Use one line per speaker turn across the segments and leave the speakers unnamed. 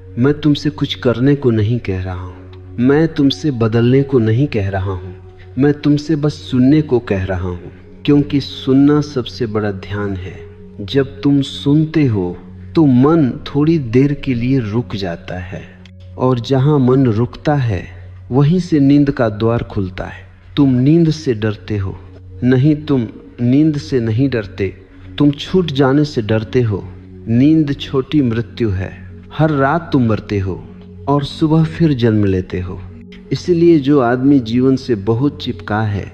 मैं तुमसे कुछ करने को नहीं कह रहा हूँ, मैं तुमसे बदलने को नहीं कह रहा हूँ, मैं तुमसे बस सुनने को कह रहा हूँ। क्योंकि सुनना सबसे बड़ा ध्यान है। जब तुम सुनते हो तो मन थोड़ी देर के लिए रुक जाता है, और जहाँ मन रुकता है वहीं से नींद का द्वार खुलता है। तुम नींद से डरते हो नहीं, तुम नींद से नहीं डरते, तुम छूट जाने से डरते हो। नींद छोटी मृत्यु है। हर रात तुम मरते हो और सुबह फिर जन्म लेते हो। इसलिए जो आदमी जीवन से बहुत चिपका है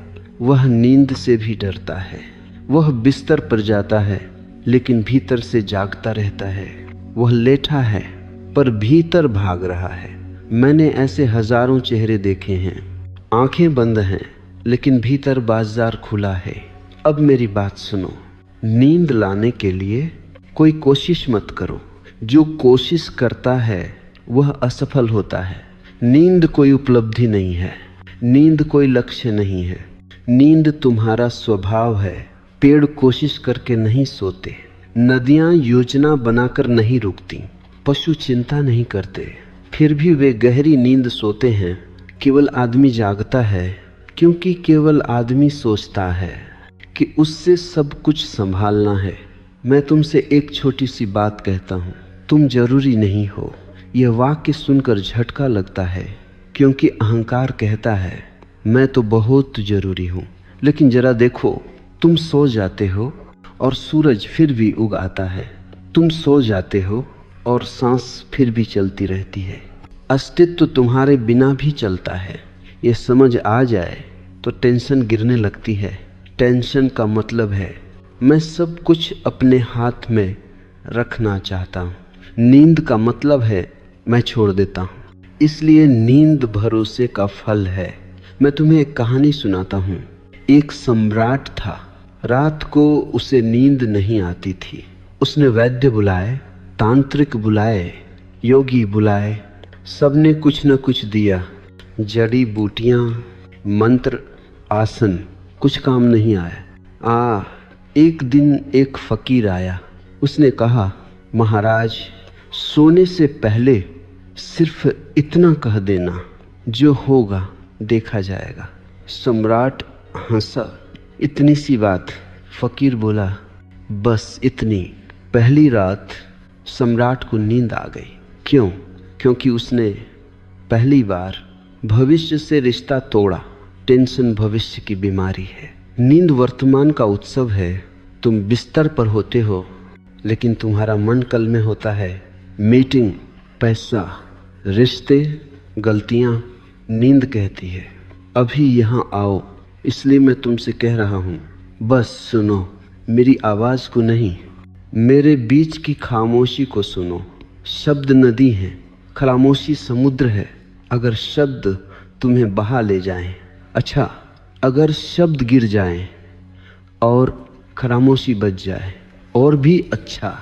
वह नींद से भी डरता है। वह बिस्तर पर जाता है लेकिन भीतर से जागता रहता है। वह लेटा है पर भीतर भाग रहा है। मैंने ऐसे हजारों चेहरे देखे हैं, आंखें बंद हैं लेकिन भीतर बाजार खुला है। अब मेरी बात सुनो, नींद लाने के लिए कोई कोशिश मत करो। जो कोशिश करता है वह असफल होता है। नींद कोई उपलब्धि नहीं है, नींद कोई लक्ष्य नहीं है, नींद तुम्हारा स्वभाव है। पेड़ कोशिश करके नहीं सोते, नदियां योजना बनाकर नहीं रुकती, पशु चिंता नहीं करते, फिर भी वे गहरी नींद सोते हैं। केवल आदमी जागता है क्योंकि केवल आदमी सोचता है कि उससे सब कुछ संभालना है। मैं तुमसे एक छोटी सी बात कहता हूँ, तुम जरूरी नहीं हो। यह वाक्य सुनकर झटका लगता है क्योंकि अहंकार कहता है मैं तो बहुत जरूरी हूँ। लेकिन जरा देखो, तुम सो जाते हो और सूरज फिर भी उग आता है। तुम सो जाते हो और सांस फिर भी चलती रहती है। अस्तित्व तुम्हारे बिना भी चलता है। ये समझ आ जाए तो टेंशन गिरने लगती है। टेंशन का मतलब है मैं सब कुछ अपने हाथ में रखना चाहता हूँ। नींद का मतलब है मैं छोड़ देता हूँ। इसलिए नींद भरोसे का फल है। मैं तुम्हें एक कहानी सुनाता हूँ। एक सम्राट था। रात को उसे नींद नहीं आती थी। उसने वैद्य बुलाए, तांत्रिक बुलाए, योगी बुलाए, सबने कुछ न कुछ दिया। जड़ी बूटियां, मंत्र, आसन, कुछ काम नहीं आया। एक दिन एक फकीर आया। उसने कहा, महाराज, सोने से पहले सिर्फ इतना कह देना, जो होगा देखा जाएगा। सम्राट हंसा। इतनी सी बात? फकीर बोला, बस इतनी। पहली रात सम्राट को नींद आ गई। क्यों? क्योंकि उसने पहली बार भविष्य से रिश्ता तोड़ा। टेंशन भविष्य की बीमारी है। नींद वर्तमान का उत्सव है। तुम बिस्तर पर होते हो लेकिन तुम्हारा मन कल में होता है। मीटिंग, पैसा, रिश्ते, गलतियां। नींद कहती है अभी यहाँ आओ। इसलिए मैं तुमसे कह रहा हूँ, बस सुनो, मेरी आवाज़ को नहीं, मेरे बीच की खामोशी को सुनो। शब्द नदी है, खामोशी समुद्र है। अगर शब्द तुम्हें बहा ले जाएं, अच्छा, अगर शब्द गिर जाएं और खामोशी बच जाए और भी अच्छा।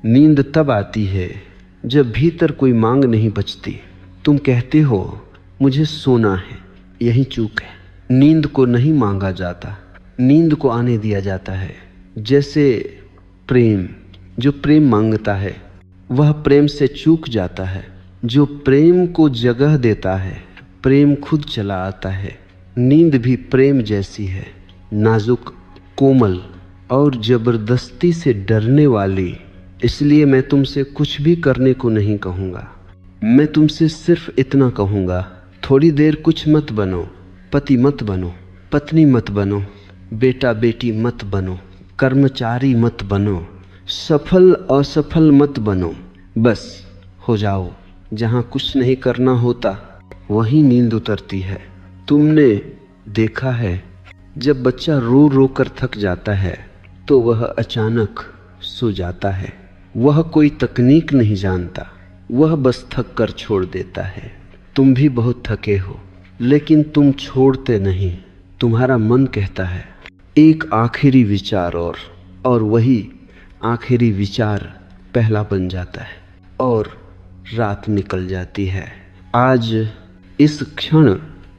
नींद तब आती है जब भीतर कोई मांग नहीं बचती। तुम कहते हो मुझे सोना है, यही चूक है। नींद को नहीं मांगा जाता, नींद को आने दिया जाता है। जैसे प्रेम, जो प्रेम मांगता है वह प्रेम से चूक जाता है। जो प्रेम को जगह देता है, प्रेम खुद चला आता है। नींद भी प्रेम जैसी है, नाजुक, कोमल और जबरदस्ती से डरने वाली। इसलिए मैं तुमसे कुछ भी करने को नहीं कहूँगा। मैं तुमसे सिर्फ इतना कहूँगा, थोड़ी देर कुछ मत बनो, पति मत बनो, पत्नी मत बनो, बेटा बेटी मत बनो, कर्मचारी मत बनो, सफल असफल मत बनो। बस हो जाओ। जहाँ कुछ नहीं करना होता वहीं नींद उतरती है। तुमने देखा है, जब बच्चा रो रो कर थक जाता है तो वह अचानक सो जाता है। वह कोई तकनीक नहीं जानता, वह बस थक कर छोड़ देता है। तुम भी बहुत थके हो लेकिन तुम छोड़ते नहीं। तुम्हारा मन कहता है एक आखिरी विचार और वही आखिरी विचार पहला बन जाता है और रात निकल जाती है। आज इस क्षण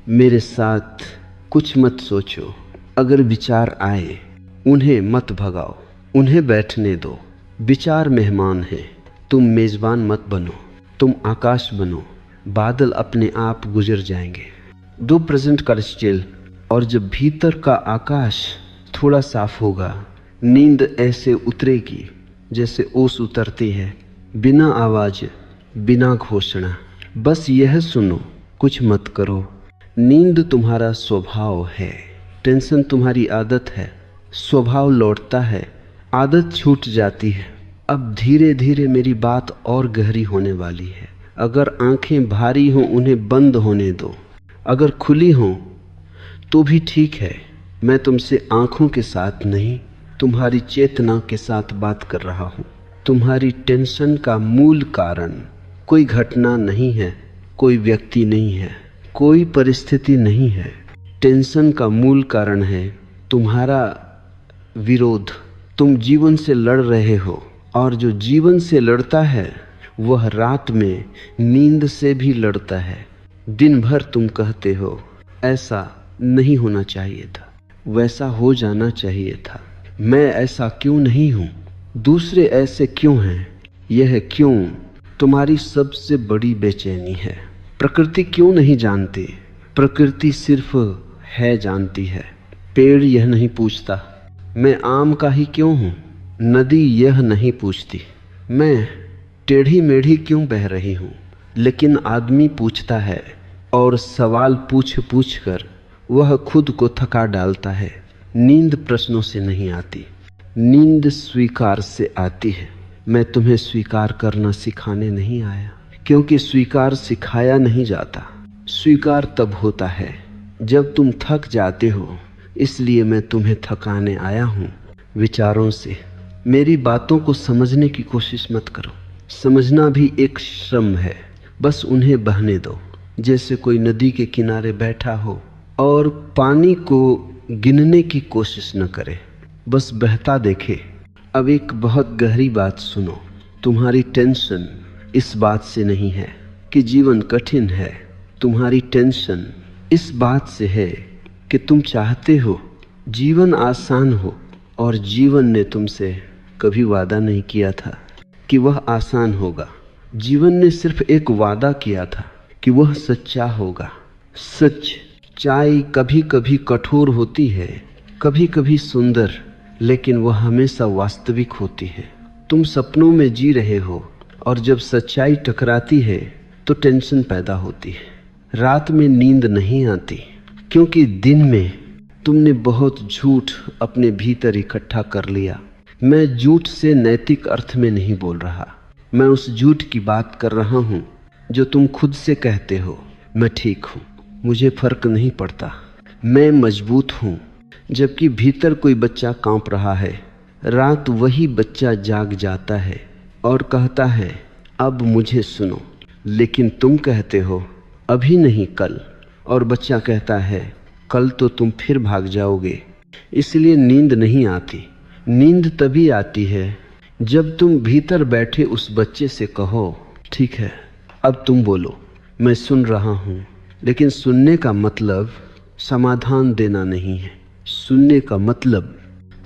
मेरे साथ कुछ मत सोचो। अगर विचार आए उन्हें मत भगाओ, उन्हें बैठने दो। विचार मेहमान हैं, तुम मेजबान मत बनो। तुम आकाश बनो, बादल अपने आप गुजर जाएंगे। दो प्रेजेंट कर स्टिल, और जब भीतर का आकाश थोड़ा साफ होगा, नींद ऐसे उतरेगी जैसे ओस उतरती है, बिना आवाज, बिना घोषणा। बस यह सुनो, कुछ मत करो। नींद तुम्हारा स्वभाव है, टेंशन तुम्हारी आदत है। स्वभाव लौटता है, आदत छूट जाती है। अब धीरे धीरे मेरी बात और गहरी होने वाली है। अगर आंखें भारी हों उन्हें बंद होने दो, अगर खुली हों तो भी ठीक है। मैं तुमसे आंखों के साथ नहीं, तुम्हारी चेतना के साथ बात कर रहा हूँ। तुम्हारी टेंशन का मूल कारण कोई घटना नहीं है, कोई व्यक्ति नहीं है, कोई परिस्थिति नहीं है। टेंशन का मूल कारण है तुम्हारा विरोध। तुम जीवन से लड़ रहे हो, और जो जीवन से लड़ता है वह रात में नींद से भी लड़ता है। दिन भर तुम कहते हो ऐसा नहीं होना चाहिए था, वैसा हो जाना चाहिए था, मैं ऐसा क्यों नहीं हूँ, दूसरे ऐसे क्यों हैं। यह क्यों तुम्हारी सबसे बड़ी बेचैनी है। प्रकृति क्यों नहीं जानती, प्रकृति सिर्फ है जानती है। पेड़ यह नहीं पूछता मैं आम का ही क्यों हूँ, नदी यह नहीं पूछती मैं टेढ़ी मेढ़ी क्यों बह रही हूँ। लेकिन आदमी पूछता है, और सवाल पूछ पूछ कर वह खुद को थका डालता है। नींद प्रश्नों से नहीं आती, नींद स्वीकार से आती है। मैं तुम्हें स्वीकार करना सिखाने नहीं आया, क्योंकि स्वीकार सिखाया नहीं जाता। स्वीकार तब होता है जब तुम थक जाते हो, इसलिए मैं तुम्हें थकाने आया हूँ विचारों से। मेरी बातों को समझने की कोशिश मत करो, समझना भी एक श्रम है। बस उन्हें बहने दो, जैसे कोई नदी के किनारे बैठा हो और पानी को गिनने की कोशिश न करे, बस बहता देखे। अब एक बहुत गहरी बात सुनो, तुम्हारी टेंशन इस बात से नहीं है कि जीवन कठिन है, तुम्हारी टेंशन इस बात से है कि तुम चाहते हो जीवन आसान हो, और जीवन ने तुमसे कभी वादा नहीं किया था कि वह आसान होगा। जीवन ने सिर्फ एक वादा किया था कि वह सच्चा होगा। सच्चाई कभी कभी कठोर होती है, कभी कभी सुंदर, लेकिन वह हमेशा वास्तविक होती है। तुम सपनों में जी रहे हो, और जब सच्चाई टकराती है तो टेंशन पैदा होती है। रात में नींद नहीं आती, क्योंकि दिन में तुमने बहुत झूठ अपने भीतर इकट्ठा कर लिया। मैं झूठ से नैतिक अर्थ में नहीं बोल रहा, मैं उस झूठ की बात कर रहा हूँ जो तुम खुद से कहते हो मैं ठीक हूँ, मुझे फर्क नहीं पड़ता, मैं मजबूत हूँ। जबकि भीतर कोई बच्चा कांप रहा है। रात वही बच्चा जाग जाता है और कहता है अब मुझे सुनो, लेकिन तुम कहते हो अभी नहीं कल, और बच्चा कहता है कल तो तुम फिर भाग जाओगे। इसलिए नींद नहीं आती। नींद तभी आती है जब तुम भीतर बैठे उस बच्चे से कहो ठीक है अब तुम बोलो, मैं सुन रहा हूँ। लेकिन सुनने का मतलब समाधान देना नहीं है, सुनने का मतलब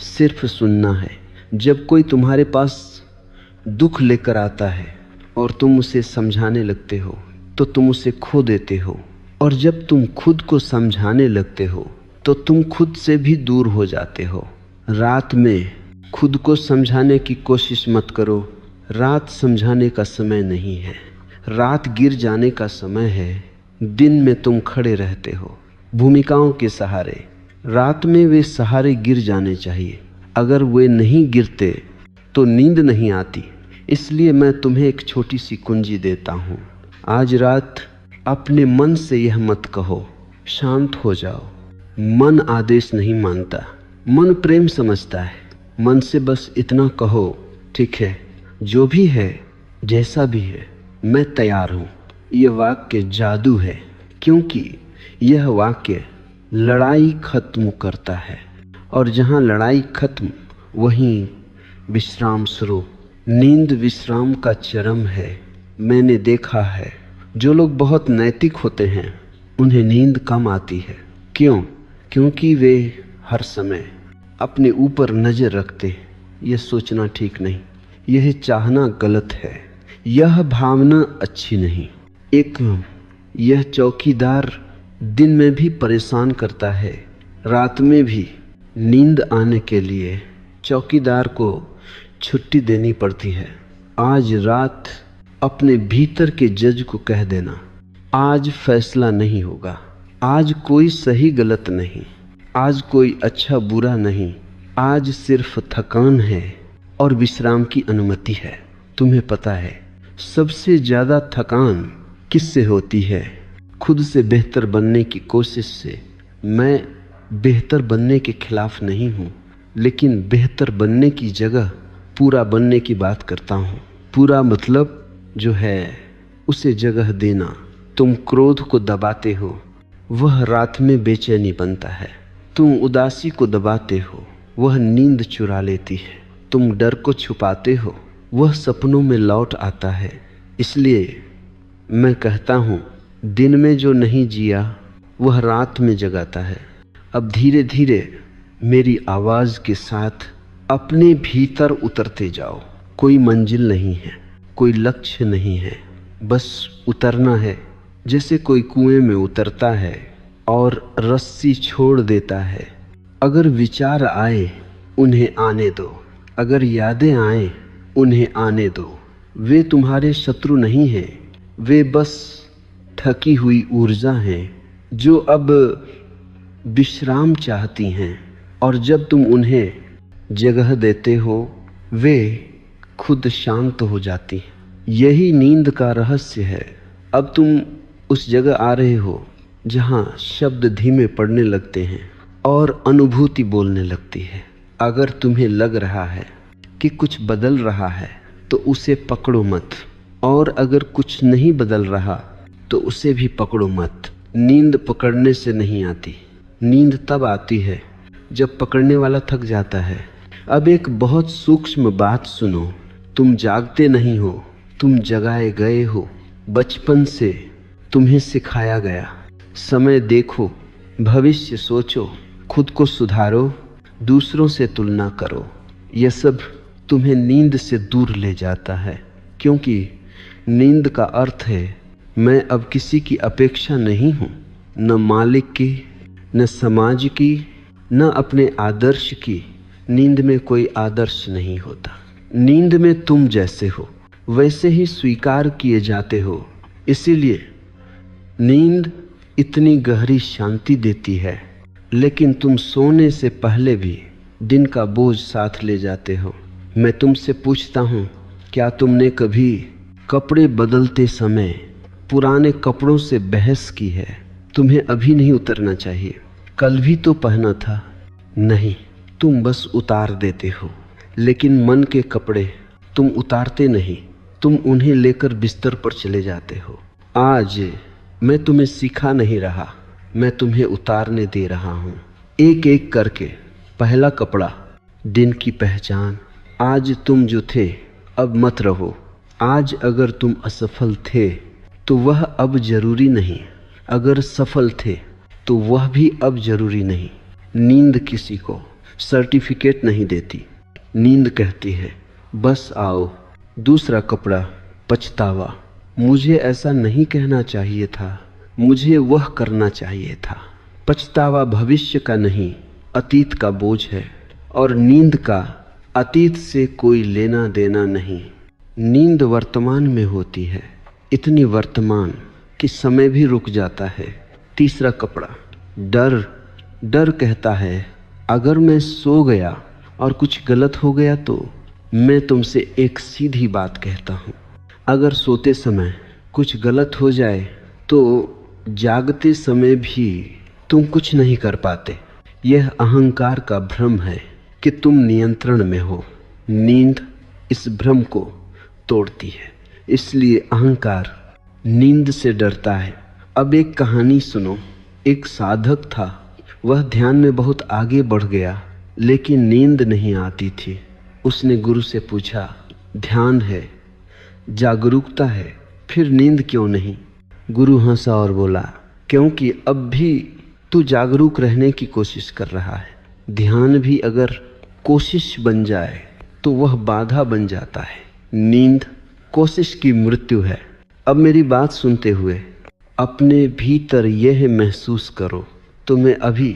सिर्फ सुनना है। जब कोई तुम्हारे पास दुख लेकर आता है और तुम उसे समझाने लगते हो तो तुम उसे खो देते हो, और जब तुम खुद को समझाने लगते हो तो तुम खुद से भी दूर हो जाते हो। रात में खुद को समझाने की कोशिश मत करो, रात समझाने का समय नहीं है, रात गिर जाने का समय है। दिन में तुम खड़े रहते हो भूमिकाओं के सहारे, रात में वे सहारे गिर जाने चाहिए। अगर वे नहीं गिरते तो नींद नहीं आती। इसलिए मैं तुम्हें एक छोटी सी कुंजी देता हूँ। आज रात अपने मन से यह मत कहो शांत हो जाओ। मन आदेश नहीं मानता, मन प्रेम समझता है। मन से बस इतना कहो ठीक है, जो भी है जैसा भी है मैं तैयार हूँ। यह वाक्य जादू है, क्योंकि यह वाक्य लड़ाई खत्म करता है, और जहाँ लड़ाई खत्म वहीं विश्राम शुरू। नींद विश्राम का चरम है। मैंने देखा है जो लोग बहुत नैतिक होते हैं उन्हें नींद कम आती है। क्यों? क्योंकि वे हर समय अपने ऊपर नज़र रखते हैं। यह सोचना ठीक नहीं, यह चाहना गलत है। यह भावना अच्छी नहीं। एक यह चौकीदार दिन में भी परेशान करता है, रात में भी। नींद आने के लिए चौकीदार को छुट्टी देनी पड़ती है। आज रात अपने भीतर के जज को कह देना, आज फैसला नहीं होगा, आज कोई सही गलत नहीं, आज कोई अच्छा बुरा नहीं, आज सिर्फ थकान है और विश्राम की अनुमति है। तुम्हें पता है सबसे ज़्यादा थकान किससे होती है? खुद से बेहतर बनने की कोशिश से। मैं बेहतर बनने के खिलाफ नहीं हूँ, लेकिन बेहतर बनने की जगह पूरा बनने की बात करता हूँ। पूरा मतलब जो है उसे जगह देना। तुम क्रोध को दबाते हो, वह रात में बेचैनी बनता है। तुम उदासी को दबाते हो, वह नींद चुरा लेती है। तुम डर को छुपाते हो, वह सपनों में लौट आता है। इसलिए मैं कहता हूँ, दिन में जो नहीं जिया वह रात में जगाता है। अब धीरे धीरे मेरी आवाज़ के साथ अपने भीतर उतरते जाओ। कोई मंजिल नहीं है, कोई लक्ष्य नहीं है, बस उतरना है। जैसे कोई कुएं में उतरता है और रस्सी छोड़ देता है। अगर विचार आए उन्हें आने दो, अगर यादें आए उन्हें आने दो। वे तुम्हारे शत्रु नहीं हैं, वे बस थकी हुई ऊर्जा हैं जो अब विश्राम चाहती हैं। और जब तुम उन्हें जगह देते हो, वे खुद शांत हो जाती हैं। यही नींद का रहस्य है। अब तुम उस जगह आ रहे हो जहाँ शब्द धीमे पड़ने लगते हैं और अनुभूति बोलने लगती है। अगर तुम्हें लग रहा है कि कुछ बदल रहा है तो उसे पकड़ो मत, और अगर कुछ नहीं बदल रहा तो उसे भी पकड़ो मत। नींद पकड़ने से नहीं आती, नींद तब आती है जब पकड़ने वाला थक जाता है। अब एक बहुत सूक्ष्म बात सुनो, तुम जागते नहीं हो, तुम जगाए गए हो। बचपन से तुम्हें सिखाया गया, समय देखो, भविष्य सोचो, खुद को सुधारो, दूसरों से तुलना करो। यह सब तुम्हें नींद से दूर ले जाता है, क्योंकि नींद का अर्थ है मैं अब किसी की अपेक्षा नहीं हूँ, न मालिक की, न समाज की, न अपने आदर्श की। नींद में कोई आदर्श नहीं होता। नींद में तुम जैसे हो वैसे ही स्वीकार किए जाते हो। इसीलिए नींद इतनी गहरी शांति देती है, लेकिन तुम सोने से पहले भी दिन का बोझ साथ ले जाते हो। मैं तुमसे पूछता हूँ, क्या तुमने कभी कपड़े बदलते समय पुराने कपड़ों से बहस की है? तुम्हें अभी नहीं उतरना चाहिए, कल भी तो पहना था। नहीं, तुम बस उतार देते हो, लेकिन मन के कपड़े तुम उतारते नहीं, तुम उन्हें लेकर बिस्तर पर चले जाते हो। आज मैं तुम्हें सिखा नहीं रहा, मैं तुम्हें उतारने दे रहा हूँ, एक एक करके। पहला कपड़ा, दिन की पहचान। आज तुम जो थे अब मत रहो। आज अगर तुम असफल थे तो वह अब जरूरी नहीं, अगर सफल थे तो वह भी अब जरूरी नहीं। नींद किसी को सर्टिफिकेट नहीं देती, नींद कहती है बस आओ। दूसरा कपड़ा, पछतावा। मुझे ऐसा नहीं कहना चाहिए था, मुझे वह करना चाहिए था। पछतावा भविष्य का नहीं, अतीत का बोझ है, और नींद का अतीत से कोई लेना देना नहीं। नींद वर्तमान में होती है, इतनी वर्तमान कि समय भी रुक जाता है। तीसरा कपड़ा, डर। डर कहता है अगर मैं सो गया और कुछ गलत हो गया तो। मैं तुमसे एक सीधी बात कहता हूँ, अगर सोते समय कुछ गलत हो जाए तो जागते समय भी तुम कुछ नहीं कर पाते। यह अहंकार का भ्रम है कि तुम नियंत्रण में हो। नींद इस भ्रम को तोड़ती है, इसलिए अहंकार नींद से डरता है। अब एक कहानी सुनो। एक साधक था, वह ध्यान में बहुत आगे बढ़ गया, लेकिन नींद नहीं आती थी। उसने गुरु से पूछा, ध्यान है, जागरूकता है, फिर नींद क्यों नहीं? गुरु हंसा और बोला, क्योंकि अब भी तू जागरूक रहने की कोशिश कर रहा है। ध्यान भी अगर कोशिश बन जाए तो वह बाधा बन जाता है। नींद कोशिश की मृत्यु है। अब मेरी बात सुनते हुए अपने भीतर यह महसूस करो, तुम्हें अभी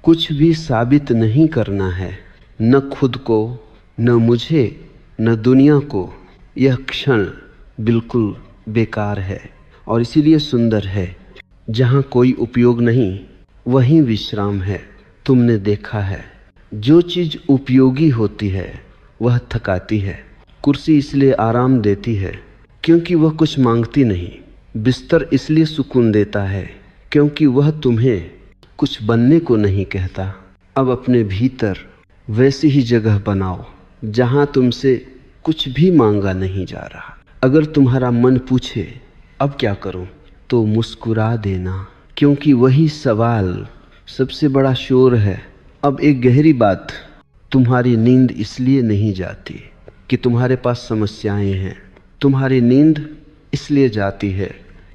कुछ भी साबित नहीं करना है, न खुद को, न मुझे, न दुनिया को। यह क्षण बिल्कुल बेकार है और इसीलिए सुंदर है। जहाँ कोई उपयोग नहीं वहीं विश्राम है। तुमने देखा है, जो चीज़ उपयोगी होती है वह थकाती है। कुर्सी इसलिए आराम देती है क्योंकि वह कुछ मांगती नहीं। बिस्तर इसलिए सुकून देता है क्योंकि वह तुम्हें कुछ बनने को नहीं कहता। अब अपने भीतर वैसी ही जगह बनाओ जहाँ तुमसे कुछ भी मांगा नहीं जा रहा। अगर तुम्हारा मन पूछे अब क्या करूं, तो मुस्कुरा देना, क्योंकि वही सवाल सबसे बड़ा शोर है। अब एक गहरी बात, तुम्हारी नींद इसलिए नहीं जाती कि तुम्हारे पास समस्याएं हैं। तुम्हारी नींद इसलिए जाती है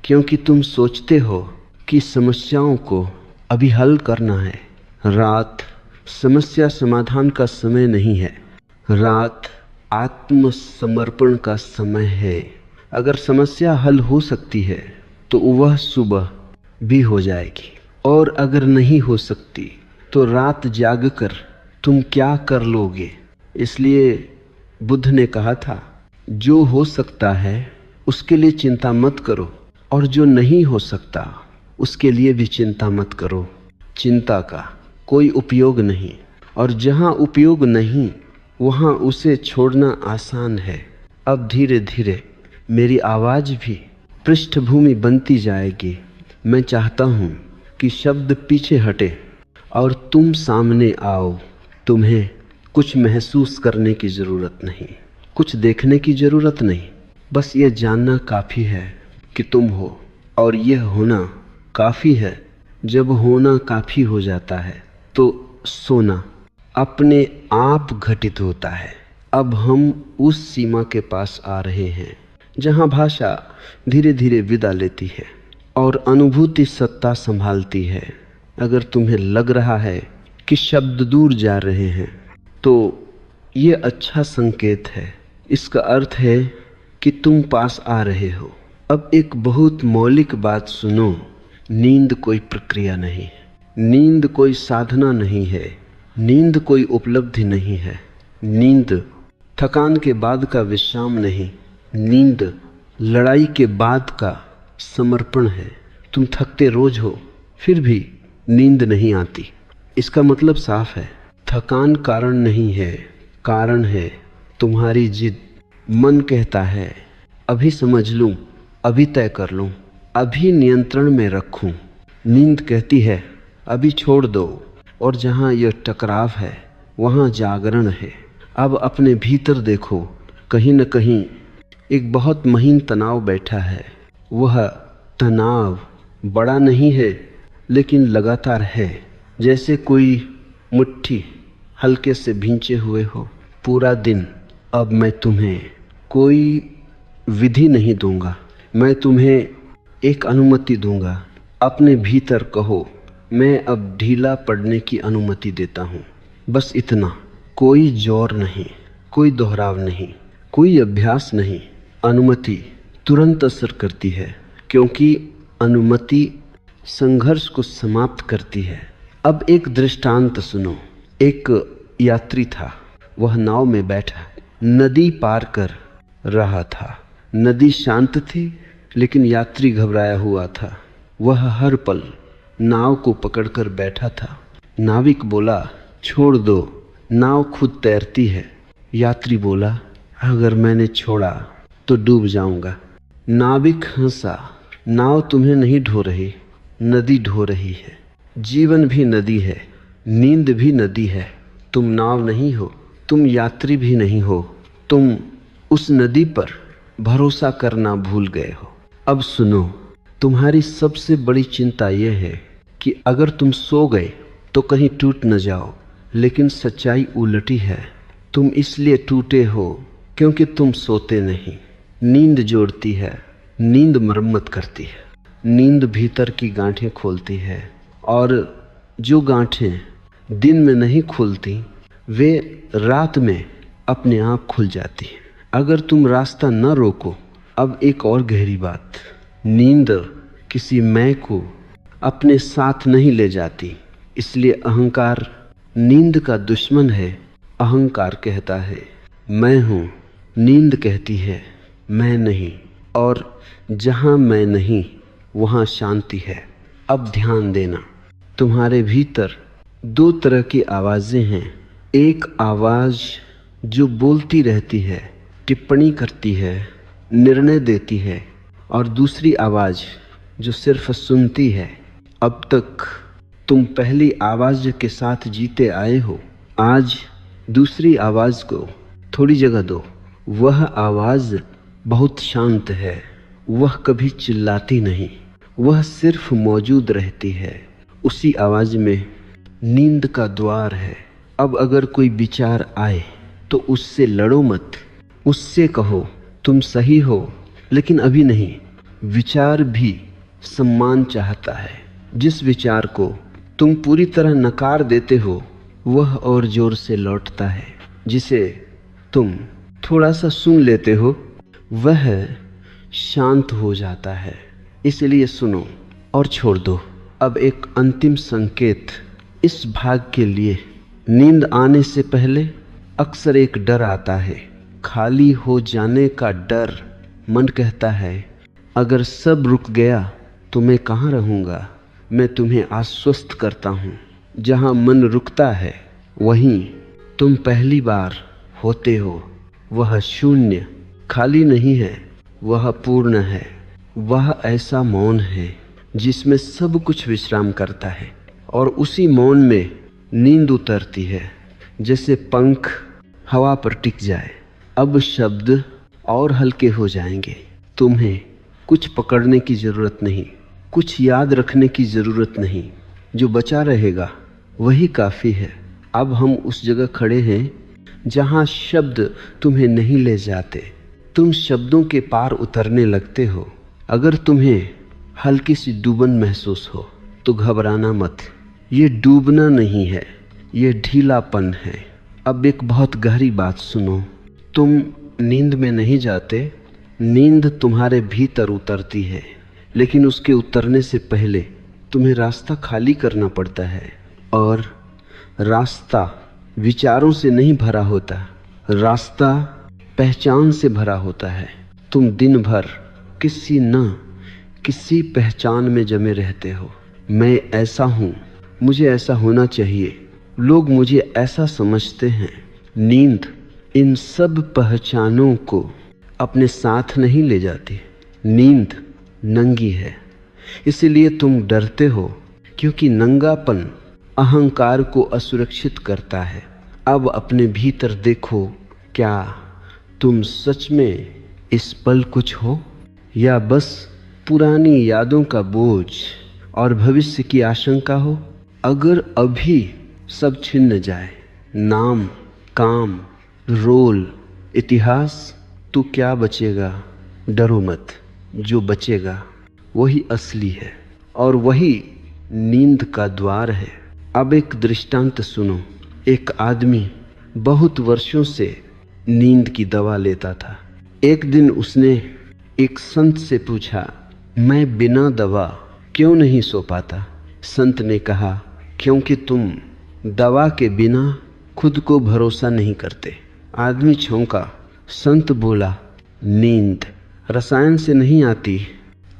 क्योंकि तुम सोचते हो कि समस्याओं को अभी हल करना है। रात समस्या समाधान का समय नहीं है, रात आत्मसमर्पण का समय है। अगर समस्या हल हो सकती है तो वह सुबह भी हो जाएगी, और अगर नहीं हो सकती तो रात जागकर तुम क्या कर लोगे। इसलिए बुद्ध ने कहा था, जो हो सकता है उसके लिए चिंता मत करो, और जो नहीं हो सकता उसके लिए भी चिंता मत करो। चिंता का कोई उपयोग नहीं, और जहाँ उपयोग नहीं वहाँ उसे छोड़ना आसान है। अब धीरे धीरे मेरी आवाज़ भी पृष्ठभूमि बनती जाएगी। मैं चाहता हूँ कि शब्द पीछे हटे और तुम सामने आओ। तुम्हें कुछ महसूस करने की ज़रूरत नहीं, कुछ देखने की ज़रूरत नहीं, बस ये जानना काफ़ी है कि तुम हो, और यह होना काफ़ी है। जब होना काफ़ी हो जाता है तो सोना अपने आप घटित होता है। अब हम उस सीमा के पास आ रहे हैं जहाँ भाषा धीरे धीरे विदा लेती है और अनुभूति सत्ता संभालती है। अगर तुम्हें लग रहा है कि शब्द दूर जा रहे हैं तो ये अच्छा संकेत है। इसका अर्थ है कि तुम पास आ रहे हो। अब एक बहुत मौलिक बात सुनो, नींद कोई प्रक्रिया नहीं है, नींद कोई साधना नहीं है, नींद कोई उपलब्धि नहीं है। नींद थकान के बाद का विश्राम नहीं, नींद लड़ाई के बाद का समर्पण है। तुम थकते रोज हो फिर भी नींद नहीं आती, इसका मतलब साफ है, थकान कारण नहीं है, कारण है तुम्हारी जिद। मन कहता है अभी समझ लूं, अभी तय कर लूं, अभी नियंत्रण में रखूं। नींद कहती है अभी छोड़ दो, और जहाँ यह टकराव है वहाँ जागरण है। अब अपने भीतर देखो, कहीं न कहीं एक बहुत महीन तनाव बैठा है। वह तनाव बड़ा नहीं है लेकिन लगातार है, जैसे कोई मुट्ठी हल्के से भींचे हुए हो पूरा दिन। अब मैं तुम्हें कोई विधि नहीं दूंगा, मैं तुम्हें एक अनुमति दूंगा। अपने भीतर कहो, मैं अब ढीला पड़ने की अनुमति देता हूँ। बस इतना, कोई जोर नहीं, कोई दोहराव नहीं, कोई अभ्यास नहीं। अनुमति तुरंत असर करती है क्योंकि अनुमति संघर्ष को समाप्त करती है। अब एक दृष्टांत सुनो। एक यात्री था, वह नाव में बैठा नदी पार कर रहा था। नदी शांत थी लेकिन यात्री घबराया हुआ था। वह हर पल नाव को पकड़कर बैठा था। नाविक बोला, छोड़ दो, नाव खुद तैरती है। यात्री बोला, अगर मैंने छोड़ा तो डूब जाऊंगा। नाविक हंसा, नाव तुम्हें नहीं ढो रही, नदी ढो रही है। जीवन भी नदी है, नींद भी नदी है। तुम नाव नहीं हो, तुम यात्री भी नहीं हो, तुम उस नदी पर भरोसा करना भूल गए हो। अब सुनो, तुम्हारी सबसे बड़ी चिंता यह है कि अगर तुम सो गए तो कहीं टूट न जाओ, लेकिन सच्चाई उलटी है। तुम इसलिए टूटे हो क्योंकि तुम सोते नहीं। नींद जोड़ती है, नींद मरम्मत करती है, नींद भीतर की गांठें खोलती है, और जो गांठें दिन में नहीं खुलती वे रात में अपने आप खुल जाती हैं। अगर तुम रास्ता न रोको अब एक और गहरी बात, नींद किसी मैं को अपने साथ नहीं ले जाती, इसलिए अहंकार नींद का दुश्मन है। अहंकार कहता है मैं हूँ, नींद कहती है मैं नहीं, और जहाँ मैं नहीं वहाँ शांति है। अब ध्यान देना, तुम्हारे भीतर दो तरह की आवाज़ें हैं। एक आवाज़ जो बोलती रहती है, टिप्पणी करती है, निर्णय देती है, और दूसरी आवाज़ जो सिर्फ सुनती है। अब तक तुम पहली आवाज़ के साथ जीते आए हो, आज दूसरी आवाज़ को थोड़ी जगह दो। वह आवाज़ बहुत शांत है, वह कभी चिल्लाती नहीं, वह सिर्फ मौजूद रहती है। उसी आवाज़ में नींद का द्वार है। अब अगर कोई विचार आए तो उससे लड़ो मत, उससे कहो तुम सही हो, लेकिन अभी नहीं। विचार भी सम्मान चाहता है। जिस विचार को तुम पूरी तरह नकार देते हो वह और जोर से लौटता है। जिसे तुम थोड़ा सा सुन लेते हो वह शांत हो जाता है। इसलिए सुनो और छोड़ दो। अब एक अंतिम संकेत इस भाग के लिए। नींद आने से पहले अक्सर एक डर आता है, खाली हो जाने का डर। मन कहता है अगर सब रुक गया तो मैं कहाँ रहूँगा। मैं तुम्हें आश्वस्त करता हूँ, जहाँ मन रुकता है वहीं तुम पहली बार होते हो। वह शून्य खाली नहीं है, वह पूर्ण है। वह ऐसा मौन है जिसमें सब कुछ विश्राम करता है, और उसी मौन में नींद उतरती है, जैसे पंख हवा पर टिक जाए। अब शब्द और हल्के हो जाएंगे। तुम्हें कुछ पकड़ने की ज़रूरत नहीं, कुछ याद रखने की ज़रूरत नहीं। जो बचा रहेगा वही काफ़ी है। अब हम उस जगह खड़े हैं जहाँ शब्द तुम्हें नहीं ले जाते। तुम शब्दों के पार उतरने लगते हो। अगर तुम्हें हल्की सी डूबन महसूस हो तो घबराना मत। ये डूबना नहीं है, ये ढीलापन है। अब एक बहुत गहरी बात सुनो। तुम नींद में नहीं जाते, नींद तुम्हारे भीतर उतरती है, लेकिन उसके उतरने से पहले तुम्हें रास्ता खाली करना पड़ता है। और रास्ता विचारों से नहीं भरा होता, रास्ता पहचान से भरा होता है। तुम दिन भर किसी पहचान में जमे रहते हो। मैं ऐसा हूँ, मुझे ऐसा होना चाहिए, लोग मुझे ऐसा समझते हैं। नींद इन सब पहचानों को अपने साथ नहीं ले जाती। नींद नंगी है, इसलिए तुम डरते हो, क्योंकि नंगापन अहंकार को असुरक्षित करता है। अब अपने भीतर देखो, क्या तुम सच में इस पल कुछ हो, या बस पुरानी यादों का बोझ और भविष्य की आशंका हो। अगर अभी सब छिन्न जाए, नाम, काम, रोल, इतिहास, तो क्या बचेगा? डरो मत, जो बचेगा वही असली है, और वही नींद का द्वार है। अब एक दृष्टांत सुनो। एक आदमी बहुत वर्षों से नींद की दवा लेता था। एक दिन उसने एक संत से पूछा, मैं बिना दवा क्यों नहीं सो पाता? संत ने कहा, क्योंकि तुम दवा के बिना खुद को भरोसा नहीं करते। आदमी चौंका। संत बोला, नींद रसायन से नहीं आती,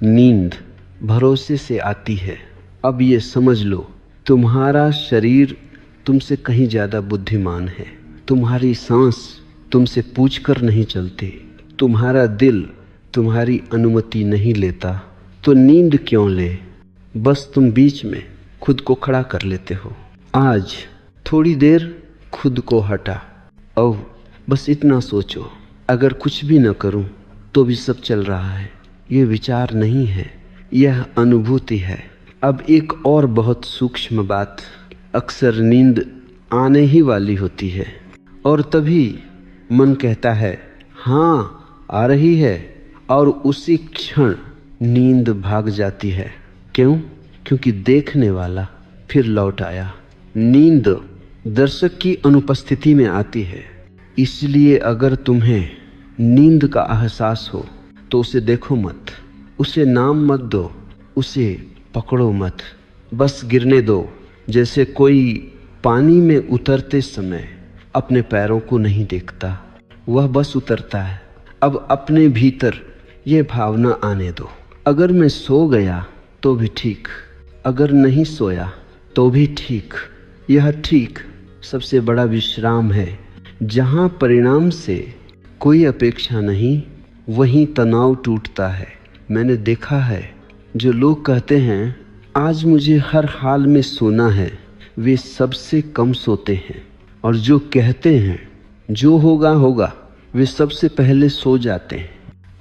नींद भरोसे से आती है। अब ये समझ लो, तुम्हारा शरीर तुमसे कहीं ज़्यादा बुद्धिमान है। तुम्हारी सांस तुमसे पूछकर नहीं चलती, तुम्हारा दिल तुम्हारी अनुमति नहीं लेता। तो नींद क्यों ले? बस तुम बीच में खुद को खड़ा कर लेते हो। आज थोड़ी देर खुद को हटा और बस इतना सोचो, अगर कुछ भी न करूं तो भी सब चल रहा है। ये विचार नहीं है, यह अनुभूति है। अब एक और बहुत सूक्ष्म बात, अक्सर नींद आने ही वाली होती है और तभी मन कहता है हाँ आ रही है, और उसी क्षण नींद भाग जाती है। क्यों? क्योंकि देखने वाला फिर लौट आया। नींद दर्शक की अनुपस्थिति में आती है। इसलिए अगर तुम्हें नींद का एहसास हो तो उसे देखो मत, उसे नाम मत दो, उसे पकड़ो मत, बस गिरने दो। जैसे कोई पानी में उतरते समय अपने पैरों को नहीं देखता, वह बस उतरता है। अब अपने भीतर ये भावना आने दो, अगर मैं सो गया तो भी ठीक, अगर नहीं सोया तो भी ठीक। यह ठीक सबसे बड़ा विश्राम है। जहाँ परिणाम से कोई अपेक्षा नहीं, वहीं तनाव टूटता है। मैंने देखा है, जो लोग कहते हैं आज मुझे हर हाल में सोना है, वे सबसे कम सोते हैं। और जो कहते हैं जो होगा होगा, वे सबसे पहले सो जाते हैं।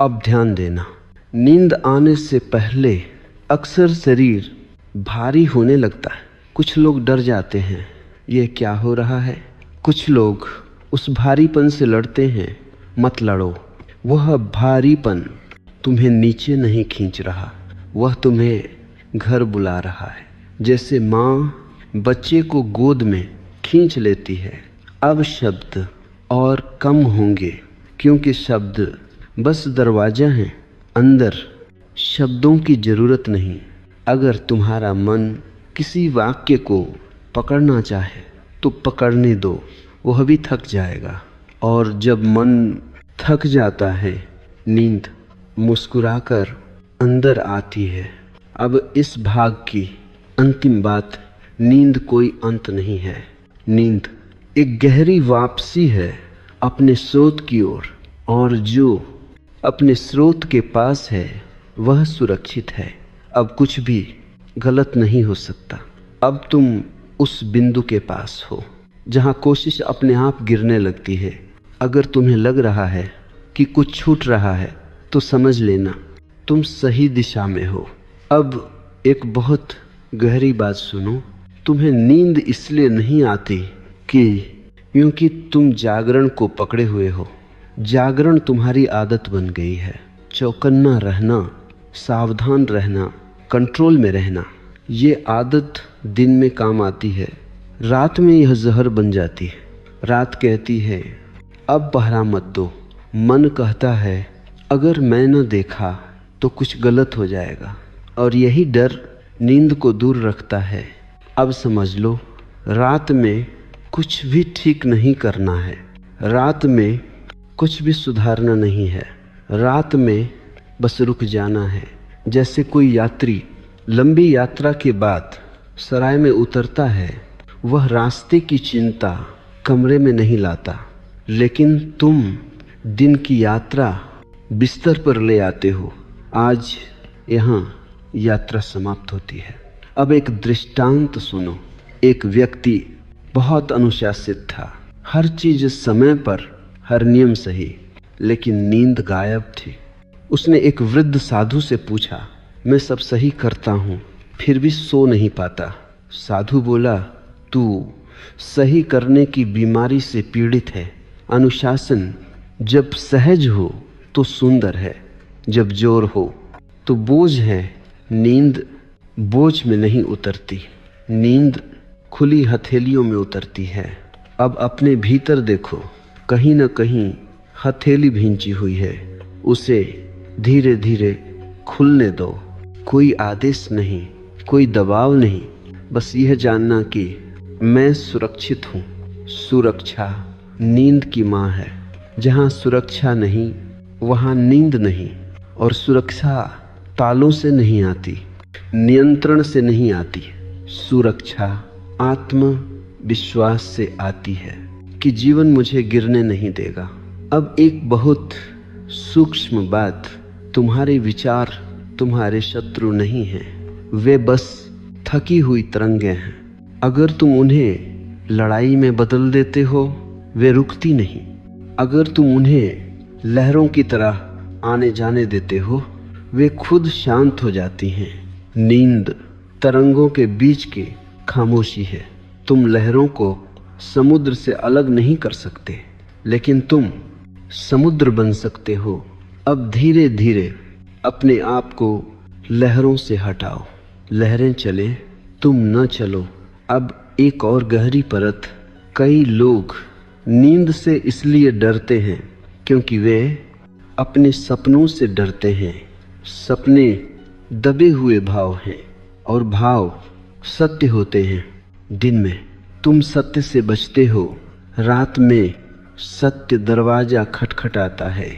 अब ध्यान देना, नींद आने से पहले अक्सर शरीर भारी होने लगता है। कुछ लोग डर जाते हैं, ये क्या हो रहा है। कुछ लोग उस भारीपन से लड़ते हैं। मत लड़ो, वह भारीपन तुम्हें नीचे नहीं खींच रहा, वह तुम्हें घर बुला रहा है। जैसे माँ बच्चे को गोद में खींच लेती है। अब शब्द और कम होंगे, क्योंकि शब्द बस दरवाजा है, अंदर शब्दों की जरूरत नहीं। अगर तुम्हारा मन किसी वाक्य को पकड़ना चाहे तो पकड़ने दो, वह भी थक जाएगा। और जब मन थक जाता है, नींद मुस्कुराकर अंदर आती है। अब इस भाग की अंतिम बात, नींद कोई अंत नहीं है। नींद एक गहरी वापसी है अपने स्रोत की ओर, और जो अपने स्रोत के पास है वह सुरक्षित है। अब कुछ भी गलत नहीं हो सकता। अब तुम उस बिंदु के पास हो जहाँ कोशिश अपने आप गिरने लगती है। अगर तुम्हें लग रहा है कि कुछ छूट रहा है तो समझ लेना तुम सही दिशा में हो। अब एक बहुत गहरी बात सुनो, तुम्हें नींद इसलिए नहीं आती क्योंकि तुम जागरण को पकड़े हुए हो। जागरण तुम्हारी आदत बन गई है। चौकन्ना रहना, सावधान रहना, कंट्रोल में रहना, ये आदत दिन में काम आती है, रात में यह जहर बन जाती है। रात कहती है अब पहरा मत दो। मन कहता है अगर मैं न देखा तो कुछ गलत हो जाएगा, और यही डर नींद को दूर रखता है। अब समझ लो, रात में कुछ भी ठीक नहीं करना है, रात में कुछ भी सुधारना नहीं है, रात में बस रुक जाना है। जैसे कोई यात्री लंबी यात्रा के बाद सराय में उतरता है, वह रास्ते की चिंता कमरे में नहीं लाता, लेकिन तुम दिन की यात्रा बिस्तर पर ले आते हो। आज यहाँ यात्रा समाप्त होती है। अब एक दृष्टांत सुनो। एक व्यक्ति बहुत अनुशासित था, हर चीज समय पर, हर नियम सही, लेकिन नींद गायब थी। उसने एक वृद्ध साधु से पूछा, मैं सब सही करता हूँ फिर भी सो नहीं पाता। साधु बोला, तू सही करने की बीमारी से पीड़ित है। अनुशासन जब सहज हो तो सुंदर है, जब जोर हो तो बोझ है। नींद बोझ में नहीं उतरती, नींद खुली हथेलियों में उतरती है। अब अपने भीतर देखो, कहीं न कहीं हथेली भींची हुई है, उसे धीरे धीरे खुलने दो। कोई आदेश नहीं, कोई दबाव नहीं, बस यह जानना कि मैं सुरक्षित हूँ। सुरक्षा नींद की माँ है। जहाँ सुरक्षा नहीं वहाँ नींद नहीं। और सुरक्षा तालों से नहीं आती, नियंत्रण से नहीं आती। सुरक्षा आत्मविश्वास से आती है कि जीवन मुझे गिरने नहीं देगा। अब एक बहुत सूक्ष्म बात, तुम्हारे विचार तुम्हारे शत्रु नहीं हैं, वे बस थकी हुई तरंगें हैं। अगर तुम उन्हें लड़ाई में बदल देते हो, वे रुकती नहीं। अगर तुम उन्हें लहरों की तरह आने जाने देते हो, वे खुद शांत हो जाती हैं। नींद तरंगों के बीच की खामोशी है। तुम लहरों को समुद्र से अलग नहीं कर सकते, लेकिन तुम समुद्र बन सकते हो। अब धीरे धीरे अपने आप को लहरों से हटाओ। लहरें चले, तुम न चलो। अब एक और गहरी परत, कई लोग नींद से इसलिए डरते हैं क्योंकि वे अपने सपनों से डरते हैं। सपने दबे हुए भाव हैं और भाव सत्य होते हैं। दिन में तुम सत्य से बचते हो, रात में सत्य दरवाजा खटखटाता है।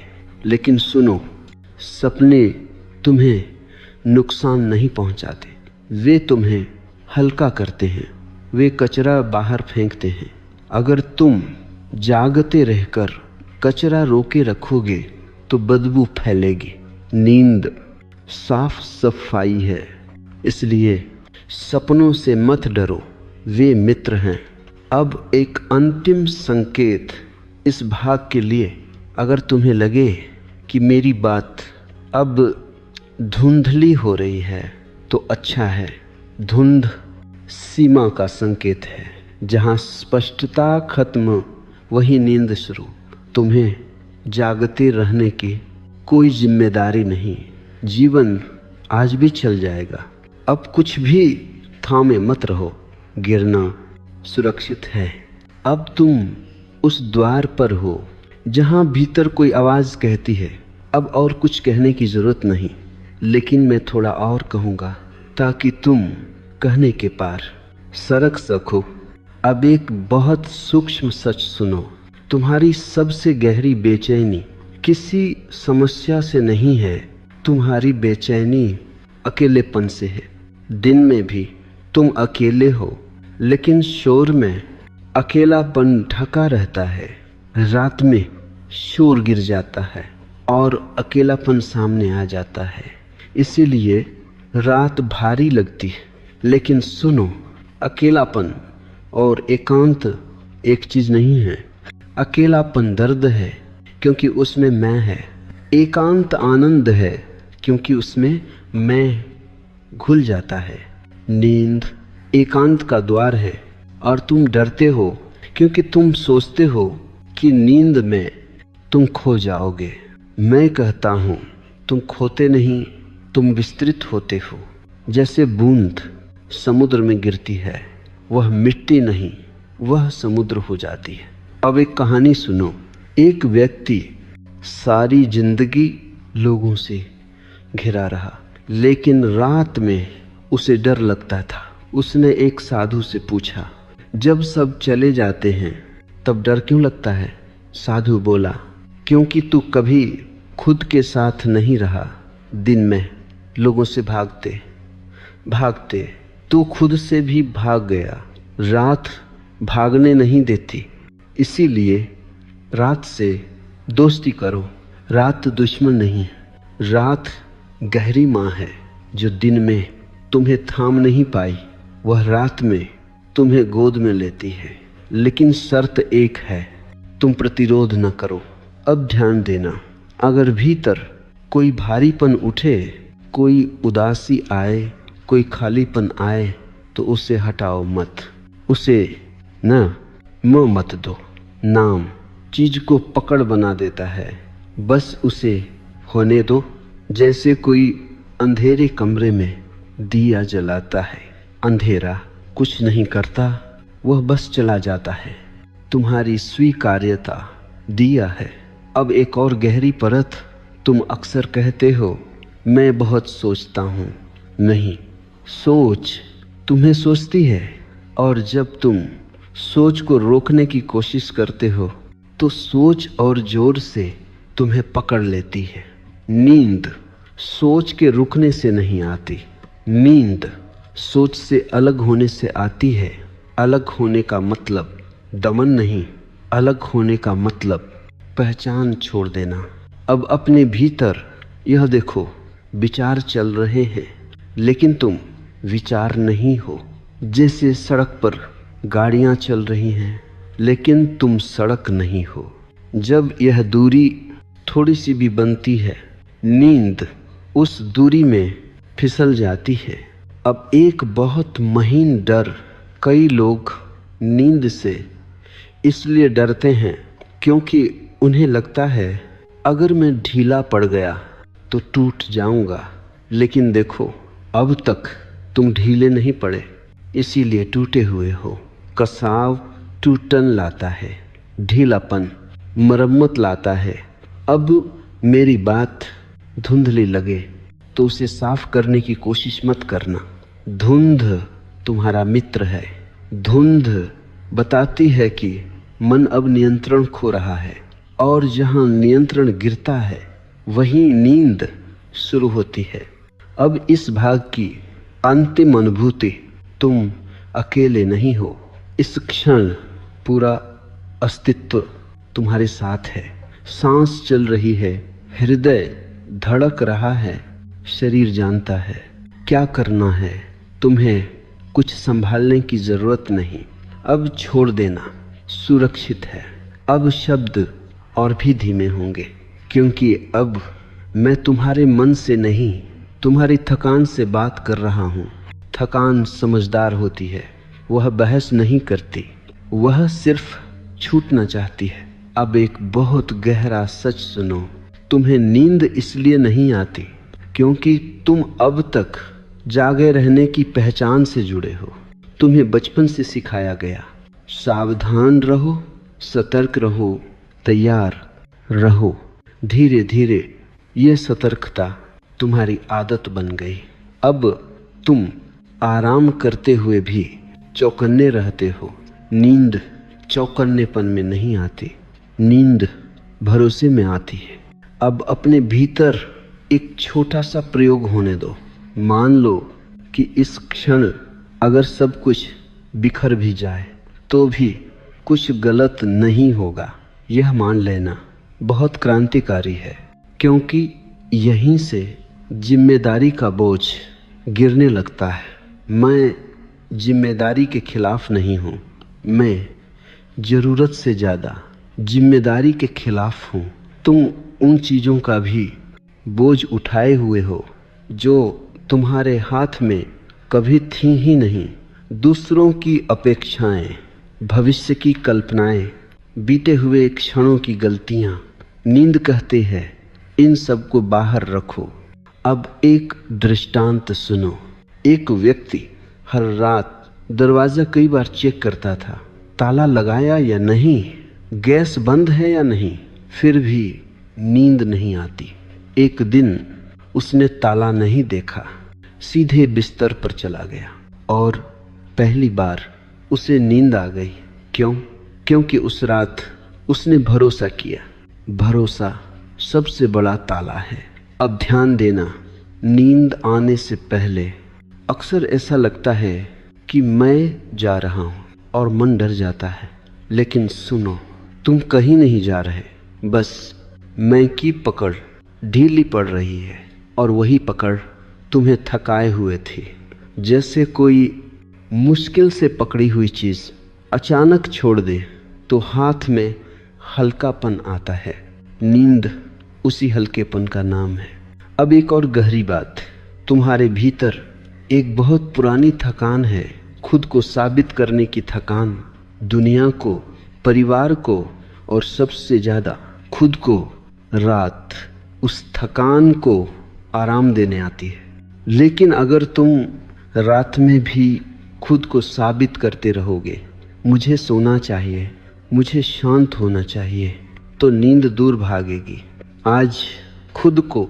लेकिन सुनो, सपने तुम्हें नुकसान नहीं पहुंचाते, वे तुम्हें हल्का करते हैं, वे कचरा बाहर फेंकते हैं। अगर तुम जागते रहकर कचरा रोके रखोगे तो बदबू फैलेगी। नींद साफ सफाई है, इसलिए सपनों से मत डरो, वे मित्र हैं। अब एक अंतिम संकेत इस भाग के लिए, अगर तुम्हें लगे कि मेरी बात अब धुंधली हो रही है तो अच्छा है। धुंध सीमा का संकेत है, जहाँ स्पष्टता खत्म वहीं नींद शुरू। तुम्हें जागते रहने की कोई जिम्मेदारी नहीं, जीवन आज भी चल जाएगा। अब कुछ भी थामे मत रहो, गिरना सुरक्षित है। अब तुम उस द्वार पर हो जहाँ भीतर कोई आवाज़ कहती है अब और कुछ कहने की ज़रूरत नहीं, लेकिन मैं थोड़ा और कहूँगा ताकि तुम कहने के पार सरक सको। अब एक बहुत सूक्ष्म सच सुनो, तुम्हारी सबसे गहरी बेचैनी किसी समस्या से नहीं है, तुम्हारी बेचैनी अकेलेपन से है। दिन में भी तुम अकेले हो, लेकिन शोर में अकेलापन ढका रहता है। रात में शोर गिर जाता है और अकेलापन सामने आ जाता है, इसीलिए रात भारी लगती है। लेकिन सुनो, अकेलापन और एकांत एक चीज़ नहीं है। अकेलापन दर्द है क्योंकि उसमें मैं है, एकांत आनंद है क्योंकि उसमें मैं घुल जाता है। नींद एकांत का द्वार है और तुम डरते हो क्योंकि तुम सोचते हो कि नींद में तुम खो जाओगे। मैं कहता हूँ तुम खोते नहीं, तुम विस्तृत होते हो। जैसे बूंद समुद्र में गिरती है, वह मिट्टी नहीं, वह समुद्र हो जाती है। अब एक कहानी सुनो। एक व्यक्ति सारी जिंदगी लोगों से घिरा रहा, लेकिन रात में उसे डर लगता था। उसने एक साधु से पूछा, जब सब चले जाते हैं तब डर क्यों लगता है? साधु बोला, क्योंकि तू कभी खुद के साथ नहीं रहा। दिन में लोगों से भागते भागते तू खुद से भी भाग गया। रात भागने नहीं देती, इसीलिए रात से दोस्ती करो। रात दुश्मन नहीं, रात गहरी माँ है जो दिन में तुम्हें थाम नहीं पाई, वह रात में तुम्हें गोद में लेती है। लेकिन शर्त एक है, तुम प्रतिरोध न करो। अब ध्यान देना, अगर भीतर कोई भारीपन उठे, कोई उदासी आए, कोई खालीपन आए, तो उसे हटाओ मत, उसे मत दो। नाम चीज को पकड़ बना देता है, बस उसे होने दो। जैसे कोई अंधेरे कमरे में दिया जलाता है, अंधेरा कुछ नहीं करता, वह बस चला जाता है। तुम्हारी स्वीकार्यता दिया है। अब एक और गहरी परत, तुम अक्सर कहते हो मैं बहुत सोचता हूँ। नहीं, सोच तुम्हें सोचती है, और जब तुम सोच को रोकने की कोशिश करते हो तो सोच और जोर से तुम्हें पकड़ लेती है। नींद सोच के रुकने से नहीं आती, नींद सोच से अलग होने से आती है। अलग होने का मतलब दमन नहीं, अलग होने का मतलब पहचान छोड़ देना। अब अपने भीतर यह देखो, विचार चल रहे हैं लेकिन तुम विचार नहीं हो। जैसे सड़क पर गाड़ियां चल रही हैं लेकिन तुम सड़क नहीं हो। जब यह दूरी थोड़ी सी भी बनती है, नींद उस दूरी में फिसल जाती है। अब एक बहुत महीन डर, कई लोग नींद से इसलिए डरते हैं क्योंकि उन्हें लगता है अगर मैं ढीला पड़ गया तो टूट जाऊंगा। लेकिन देखो, अब तक तुम ढीले नहीं पड़े, इसीलिए टूटे हुए हो। कसाव टूटन लाता है, ढीलापन मरम्मत लाता है। अब मेरी बात धुंधली लगे तो उसे साफ करने की कोशिश मत करना। धुंध तुम्हारा मित्र है। धुंध बताती है कि मन अब नियंत्रण खो रहा है, और जहां नियंत्रण गिरता है वहीं नींद शुरू होती है। अब इस भाग की अंतिम अनुभूति, तुम अकेले नहीं हो। इस क्षण पूरा अस्तित्व तुम्हारे साथ है। सांस चल रही है, हृदय धड़क रहा है, शरीर जानता है क्या करना है। तुम्हें कुछ संभालने की जरूरत नहीं। अब छोड़ देना सुरक्षित है। अब शब्द और भी धीमे होंगे, क्योंकि अब मैं तुम्हारे मन से नहीं, तुम्हारी थकान से बात कर रहा हूँ। थकान समझदार होती है, वह बहस नहीं करती, वह सिर्फ छूटना चाहती है। अब एक बहुत गहरा सच सुनो। तुम्हें नींद इसलिए नहीं आती क्योंकि तुम अब तक जागे रहने की पहचान से जुड़े हो। तुम्हें बचपन से सिखाया गया, सावधान रहो, सतर्क रहो, तैयार रहो। धीरे धीरे ये सतर्कता तुम्हारी आदत बन गई। अब तुम आराम करते हुए भी चौकन्ने रहते हो। नींद चौकन्नेपन में नहीं आती, नींद भरोसे में आती है। अब अपने भीतर एक छोटा सा प्रयोग होने दो। मान लो कि इस क्षण अगर सब कुछ बिखर भी जाए तो भी कुछ गलत नहीं होगा। यह मान लेना बहुत क्रांतिकारी है, क्योंकि यहीं से जिम्मेदारी का बोझ गिरने लगता है। मैं जिम्मेदारी के खिलाफ नहीं हूँ, मैं जरूरत से ज़्यादा जिम्मेदारी के खिलाफ हूँ। तुम उन चीज़ों का भी बोझ उठाए हुए हो जो तुम्हारे हाथ में कभी थी ही नहीं। दूसरों की अपेक्षाएं, भविष्य की कल्पनाएं, बीते हुए क्षणों की गलतियां। नींद कहते हैं इन सब को बाहर रखो। अब एक दृष्टांत सुनो। एक व्यक्ति हर रात दरवाज़ा कई बार चेक करता था, ताला लगाया या नहीं, गैस बंद है या नहीं, फिर भी नींद नहीं आती। एक दिन उसने ताला नहीं देखा, सीधे बिस्तर पर चला गया और पहली बार उसे नींद आ गई। क्यों? क्योंकि उस रात उसने भरोसा किया। भरोसा सबसे बड़ा ताला है। अब ध्यान देना, नींद आने से पहले अक्सर ऐसा लगता है कि मैं जा रहा हूँ और मन डर जाता है। लेकिन सुनो, तुम कहीं नहीं जा रहे, बस मैं की पकड़ ढीली पड़ रही है और वही पकड़ तुम्हें थकाए हुए थी। जैसे कोई मुश्किल से पकड़ी हुई चीज़ अचानक छोड़ दे तो हाथ में हल्कापन आता है। नींद उसी हल्केपन का नाम है। अब एक और गहरी बात, तुम्हारे भीतर एक बहुत पुरानी थकान है, खुद को साबित करने की थकान, दुनिया को, परिवार को और सबसे ज़्यादा खुद को। रात उस थकान को आराम देने आती है। लेकिन अगर तुम रात में भी खुद को साबित करते रहोगे, मुझे सोना चाहिए, मुझे शांत होना चाहिए, तो नींद दूर भागेगी। आज खुद को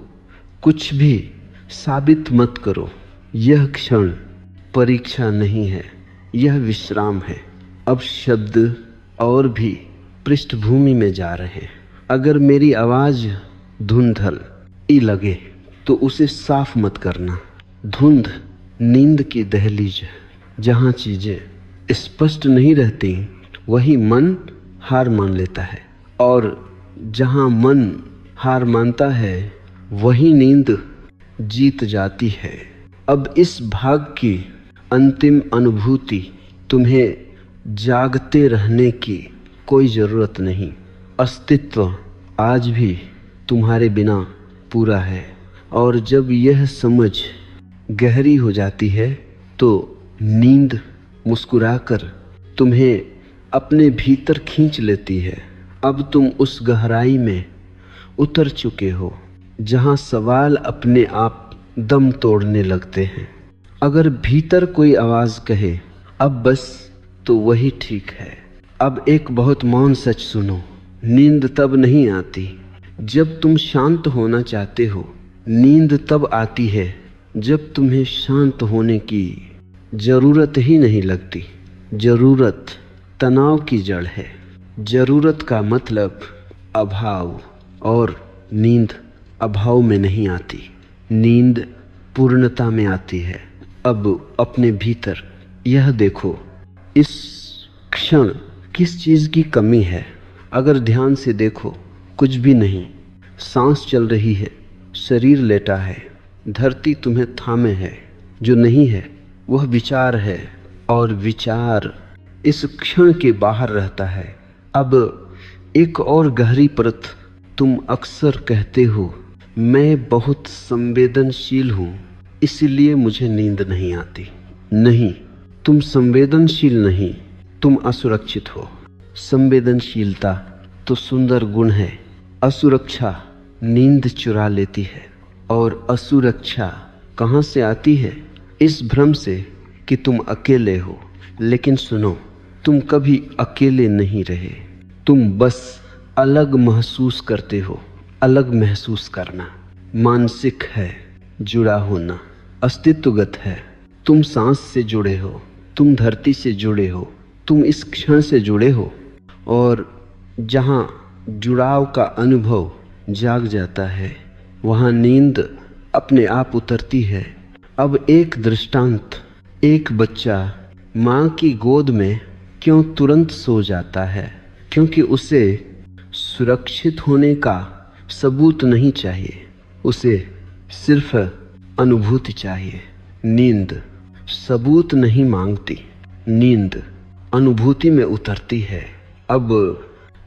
कुछ भी साबित मत करो। यह क्षण परीक्षा नहीं है, यह विश्राम है। अब शब्द और भी पृष्ठभूमि में जा रहे हैं। अगर मेरी आवाज़ धुंधल ही लगे तो उसे साफ मत करना। धुंध नींद की दहलीज है, जहाँ चीज़ें स्पष्ट नहीं रहती वही मन हार मान लेता है, और जहाँ मन हार मानता है वही नींद जीत जाती है। अब इस भाग की अंतिम अनुभूति, तुम्हें जागते रहने की कोई ज़रूरत नहीं। अस्तित्व आज भी तुम्हारे बिना पूरा है, और जब यह समझ गहरी हो जाती है तो नींद मुस्कुराकर तुम्हें अपने भीतर खींच लेती है। अब तुम उस गहराई में उतर चुके हो जहाँ सवाल अपने आप दम तोड़ने लगते हैं। अगर भीतर कोई आवाज़ कहे अब बस, तो वही ठीक है। अब एक बहुत मौन सच सुनो। नींद तब नहीं आती जब तुम शांत होना चाहते हो, नींद तब आती है जब तुम्हें शांत होने की जरूरत ही नहीं लगती। जरूरत तनाव की जड़ है। जरूरत का मतलब अभाव, और नींद अभाव में नहीं आती, नींद पूर्णता में आती है। अब अपने भीतर यह देखो, इस क्षण किस चीज की कमी है? अगर ध्यान से देखो, कुछ भी नहीं। सांस चल रही है, शरीर लेटा है, धरती तुम्हें थामे है। जो नहीं है वह विचार है, और विचार इस क्षण के बाहर रहता है। अब एक और गहरी परत, तुम अक्सर कहते हो मैं बहुत संवेदनशील हूं, इसलिए मुझे नींद नहीं आती। नहीं, तुम संवेदनशील नहीं, तुम असुरक्षित हो। संवेदनशीलता तो सुंदर गुण है, असुरक्षा नींद चुरा लेती है। और असुरक्षा कहाँ से आती है? इस भ्रम से कि तुम अकेले हो। लेकिन सुनो, तुम कभी अकेले नहीं रहे, तुम बस अलग महसूस करते हो। अलग महसूस करना मानसिक है, जुड़ा होना अस्तित्वगत है। तुम सांस से जुड़े हो, तुम धरती से जुड़े हो, तुम इस क्षण से जुड़े हो। और जहाँ जुड़ाव का अनुभव जाग जाता है, वहाँ नींद अपने आप उतरती है। अब एक दृष्टांत, एक बच्चा माँ की गोद में क्यों तुरंत सो जाता है? क्योंकि उसे सुरक्षित होने का सबूत नहीं चाहिए, उसे सिर्फ अनुभूति चाहिए। नींद सबूत नहीं मांगती, नींद अनुभूति में उतरती है। अब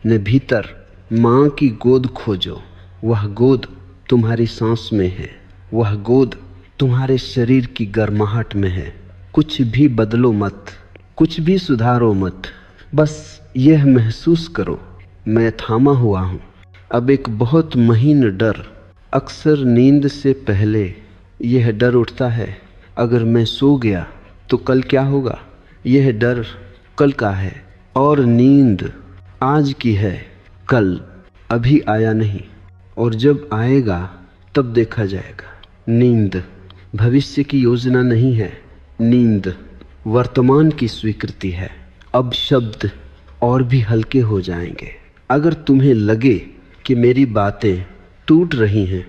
न भीतर माँ की गोद खोजो, वह गोद तुम्हारी सांस में है, वह गोद तुम्हारे शरीर की गर्माहट में है। कुछ भी बदलो मत, कुछ भी सुधारो मत, बस यह महसूस करो मैं थामा हुआ हूँ। अब एक बहुत महीन डर, अक्सर नींद से पहले यह डर उठता है, अगर मैं सो गया तो कल क्या होगा? यह डर कल का है, और नींद आज की है, कल अभी आया नहीं, और जब आएगा तब देखा जाएगा। नींद भविष्य की योजना नहीं है, नींद वर्तमान की स्वीकृति है। अब शब्द और भी हल्के हो जाएंगे। अगर तुम्हें लगे कि मेरी बातें टूट रही हैं,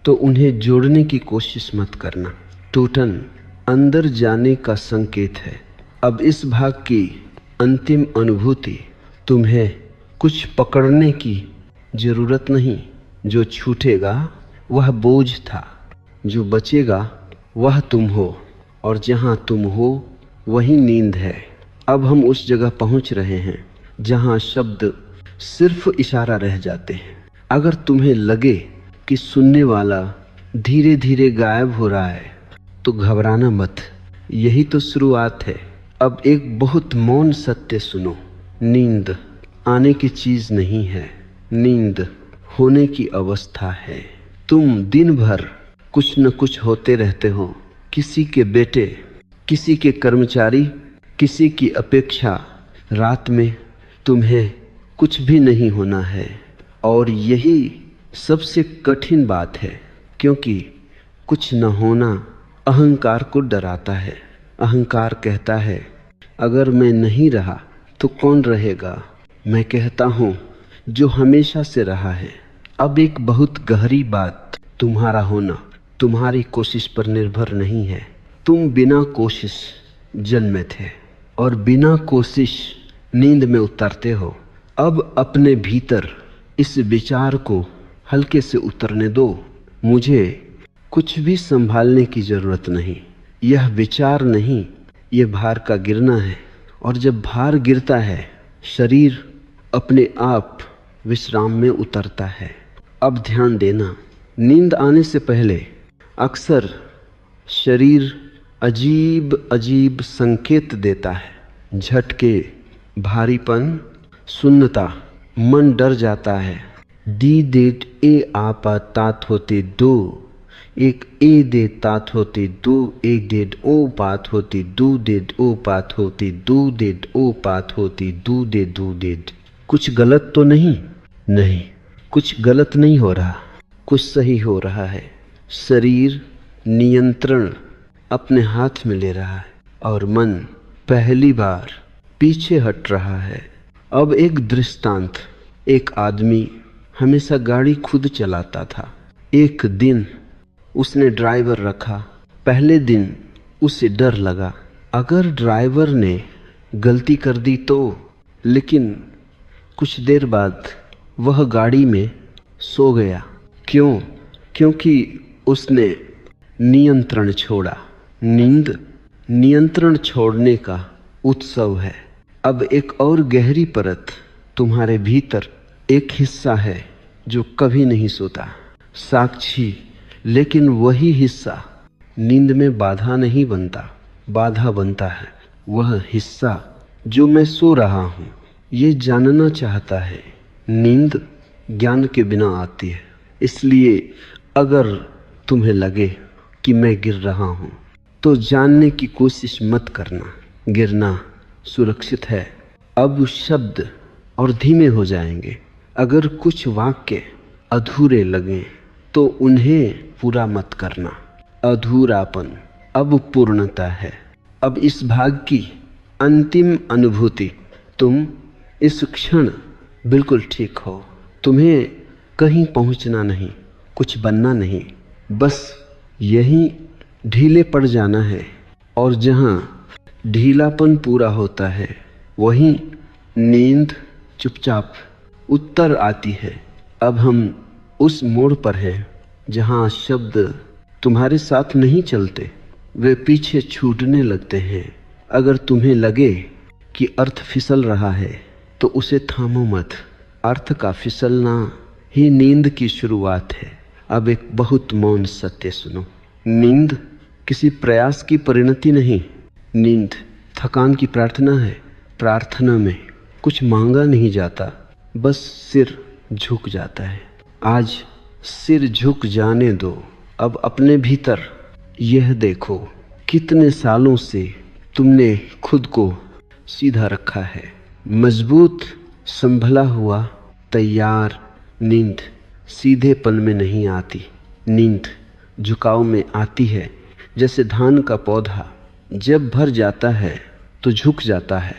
तो उन्हें जोड़ने की कोशिश मत करना। टूटन अंदर जाने का संकेत है। अब इस भाग की अंतिम अनुभूति, तुम्हें कुछ पकड़ने की जरूरत नहीं। जो छूटेगा वह बोझ था, जो बचेगा वह तुम हो, और जहाँ तुम हो वही नींद है। अब हम उस जगह पहुँच रहे हैं जहाँ शब्द सिर्फ इशारा रह जाते हैं। अगर तुम्हें लगे कि सुनने वाला धीरे धीरे गायब हो रहा है, तो घबराना मत, यही तो शुरुआत है। अब एक बहुत मौन सत्य सुनो, नींद आने की चीज नहीं है, नींद होने की अवस्था है। तुम दिन भर कुछ न कुछ होते रहते हो, किसी के बेटे, किसी के कर्मचारी, किसी की अपेक्षा। रात में तुम्हें कुछ भी नहीं होना है, और यही सबसे कठिन बात है, क्योंकि कुछ न होना अहंकार को डराता है। अहंकार कहता है अगर मैं नहीं रहा तो कौन रहेगा? मैं कहता हूँ जो हमेशा से रहा है। अब एक बहुत गहरी बात, तुम्हारा होना तुम्हारी कोशिश पर निर्भर नहीं है। तुम बिना कोशिश जन्मे थे, और बिना कोशिश नींद में उतरते हो। अब अपने भीतर इस विचार को हल्के से उतरने दो, मुझे कुछ भी संभालने की जरूरत नहीं। यह विचार नहीं, यह भार का गिरना है, और जब भार गिरता है शरीर अपने आप विश्राम में उतरता है। अब ध्यान देना, नींद आने से पहले अक्सर शरीर अजीब अजीब संकेत देता है। झटके, भारीपन, सुन्नता, मन डर जाता है। दी देट ए आपा तात होते दो, एक ए दे तात होते दो, एक डेड ओ पात होती दो, डेड ओ पात होती दो, डेड ओ पात होती दो, दे दो डेड। कुछ गलत तो नहीं? नहीं, कुछ गलत नहीं हो रहा, कुछ सही हो रहा है। शरीर नियंत्रण अपने हाथ में ले रहा है और मन पहली बार पीछे हट रहा है। अब एक दृष्टांत। एक आदमी हमेशा गाड़ी खुद चलाता था। एक दिन उसने ड्राइवर रखा। पहले दिन उसे डर लगा, अगर ड्राइवर ने गलती कर दी तो। लेकिन कुछ देर बाद वह गाड़ी में सो गया। क्यों? क्योंकि उसने नियंत्रण छोड़ा। नींद नियंत्रण छोड़ने का उत्सव है। अब एक और गहरी परत। तुम्हारे भीतर एक हिस्सा है जो कभी नहीं सोता, साक्षी। लेकिन वही हिस्सा नींद में बाधा नहीं बनता, बाधा बनता है। वह हिस्सा जो मैं सो रहा हूँ ये जानना चाहता है। नींद ज्ञान के बिना आती है। इसलिए अगर तुम्हें लगे कि मैं गिर रहा हूँ तो जानने की कोशिश मत करना। गिरना सुरक्षित है। अब शब्द और धीमे हो जाएंगे। अगर कुछ वाक्य अधूरे लगें तो उन्हें पूरा मत करना। अधूरापन अब पूर्णता है। अब इस भाग की अंतिम अनुभूति। तुम इस क्षण बिल्कुल ठीक हो। तुम्हें कहीं पहुंचना नहीं, कुछ बनना नहीं, बस यहीं ढीले पड़ जाना है। और जहां ढीलापन पूरा होता है वहीं नींद चुपचाप उत्तर आती है। अब हम उस मोड़ पर हैं जहां शब्द तुम्हारे साथ नहीं चलते, वे पीछे छूटने लगते हैं। अगर तुम्हें लगे कि अर्थ फिसल रहा है तो उसे थामो मत। अर्थ का फिसलना ही नींद की शुरुआत है। अब एक बहुत मौन सत्य सुनो। नींद किसी प्रयास की परिणति नहीं। नींद थकान की प्रार्थना है। प्रार्थना में कुछ मांगा नहीं जाता, बस सिर झुक जाता है। आज सिर झुक जाने दो। अब अपने भीतर यह देखो, कितने सालों से तुमने खुद को सीधा रखा है। मजबूत, संभला हुआ, तैयार। नींद सीधेपन में नहीं आती, नींद झुकाव में आती है। जैसे धान का पौधा जब भर जाता है तो झुक जाता है।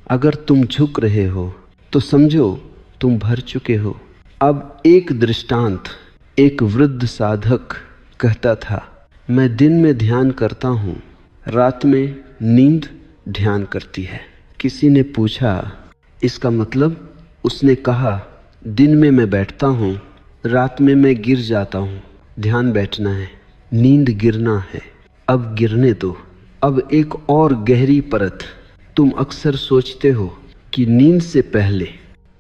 अगर तुम झुक रहे हो तो समझो तुम भर चुके हो। अब एक दृष्टांत। एक वृद्ध साधक कहता था, मैं दिन में ध्यान करता हूँ, रात में नींद ध्यान करती है। किसी ने पूछा इसका मतलब? उसने कहा, दिन में मैं बैठता हूँ, रात में मैं गिर जाता हूँ। ध्यान बैठना है, नींद गिरना है। अब गिरने दो। अब एक और गहरी परत। तुम अक्सर सोचते हो कि नींद से पहले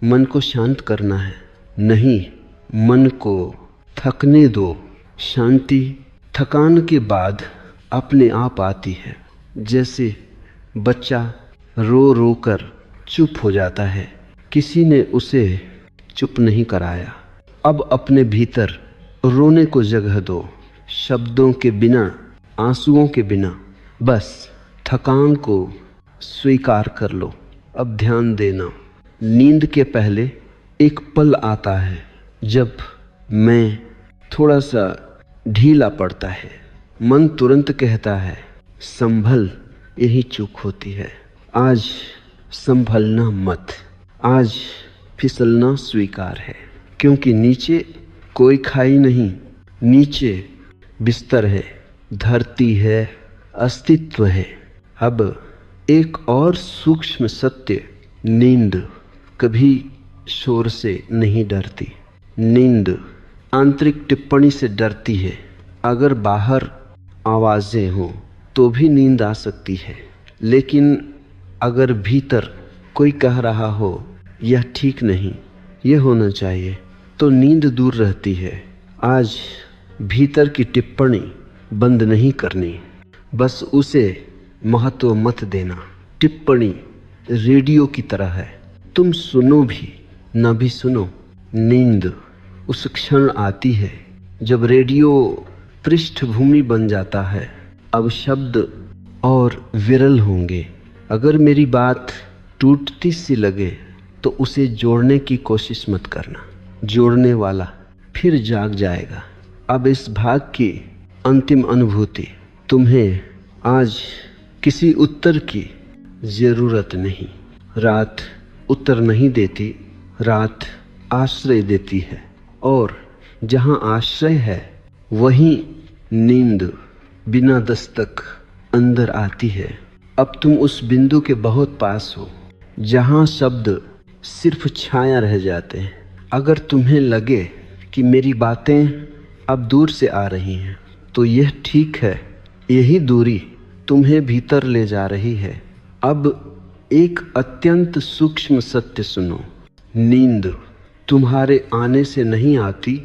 मन को शांत करना है। नहीं, मन को थकने दो। शांति थकान के बाद अपने आप आती है। जैसे बच्चा रो रो कर चुप हो जाता है, किसी ने उसे चुप नहीं कराया। अब अपने भीतर रोने को जगह दो, शब्दों के बिना, आंसुओं के बिना। बस थकान को स्वीकार कर लो। अब ध्यान देना। नींद के पहले एक पल आता है जब मैं थोड़ा सा ढीला पड़ता है। मन तुरंत कहता है संभल। यही चूक होती है। आज संभलना मत, आज फिसलना स्वीकार है। क्योंकि नीचे कोई खाई नहीं, नीचे बिस्तर है, धरती है, अस्तित्व है। अब एक और सूक्ष्म सत्य। नींद कभी शोर से नहीं डरती। नींद आंतरिक टिप्पणी से डरती है। अगर बाहर आवाज़ें हों तो भी नींद आ सकती है, लेकिन अगर भीतर कोई कह रहा हो यह ठीक नहीं, यह होना चाहिए, तो नींद दूर रहती है। आज भीतर की टिप्पणी बंद नहीं करनी, बस उसे महत्व मत देना। टिप्पणी रेडियो की तरह है, तुम सुनो भी न भी सुनो। नींद उस क्षण आती है जब रेडियो पृष्ठभूमि बन जाता है। अब शब्द और विरल होंगे। अगर मेरी बात टूटती सी लगे तो उसे जोड़ने की कोशिश मत करना। जोड़ने वाला फिर जाग जाएगा। अब इस भाग की अंतिम अनुभूति, तुम्हें आज किसी उत्तर की जरूरत नहीं। रात उत्तर नहीं देती, रात आश्रय देती है, और जहाँ आश्रय है वहीं नींद बिना दस्तक अंदर आती है। अब तुम उस बिंदु के बहुत पास हो जहाँ शब्द सिर्फ छाया रह जाते हैं। अगर तुम्हें लगे कि मेरी बातें अब दूर से आ रही हैं तो यह ठीक है, यही दूरी तुम्हें भीतर ले जा रही है। अब एक अत्यंत सूक्ष्म सत्य सुनो, नींद तुम्हारे आने से नहीं आती,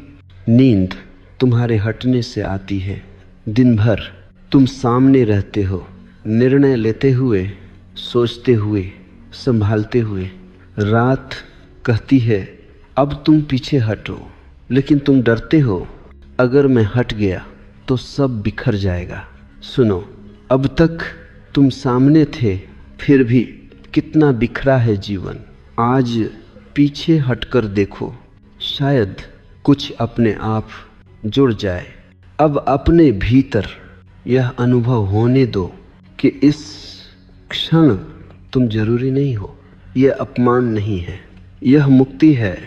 नींद तुम्हारे हटने से आती है। दिन भर तुम सामने रहते हो, निर्णय लेते हुए, सोचते हुए, संभालते हुए। रात कहती है अब तुम पीछे हटो, लेकिन तुम डरते हो अगर मैं हट गया तो सब बिखर जाएगा। सुनो, अब तक तुम सामने थे, फिर भी कितना बिखरा है जीवन। आज पीछे हटकर देखो, शायद कुछ अपने आप जुड़ जाए। अब अपने भीतर यह अनुभव होने दो कि इस क्षण तुम जरूरी नहीं हो। यह अपमान नहीं है, यह मुक्ति है।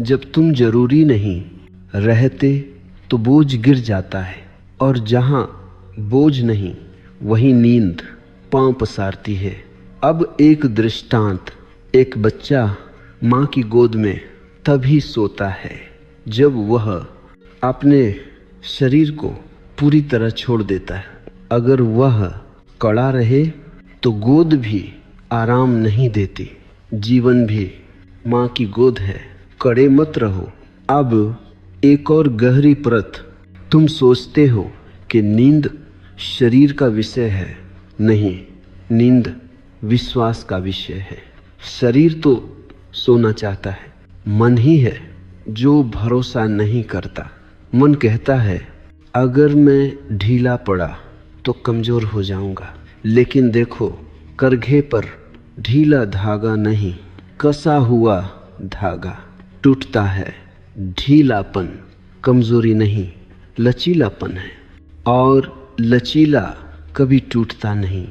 जब तुम जरूरी नहीं रहते तो बोझ गिर जाता है, और जहाँ बोझ नहीं वहीं नींद पांव पसारती है। अब एक दृष्टांत, एक बच्चा माँ की गोद में तभी सोता है जब वह अपने शरीर को पूरी तरह छोड़ देता है। अगर वह कड़ा रहे तो गोद भी आराम नहीं देती। जीवन भी माँ की गोद है, कड़े मत रहो। अब एक और गहरी परत, तुम सोचते हो कि नींद शरीर का विषय है। नहीं, नींद विश्वास का विषय है। शरीर तो सोना चाहता है, मन ही है जो भरोसा नहीं करता। मन कहता है अगर मैं ढीला पड़ा तो कमजोर हो जाऊंगा, लेकिन देखो करघे पर ढीला धागा नहीं, कसा हुआ धागा टूटता है। ढीलापन कमजोरी नहीं, लचीलापन है, और लचीला कभी टूटता नहीं।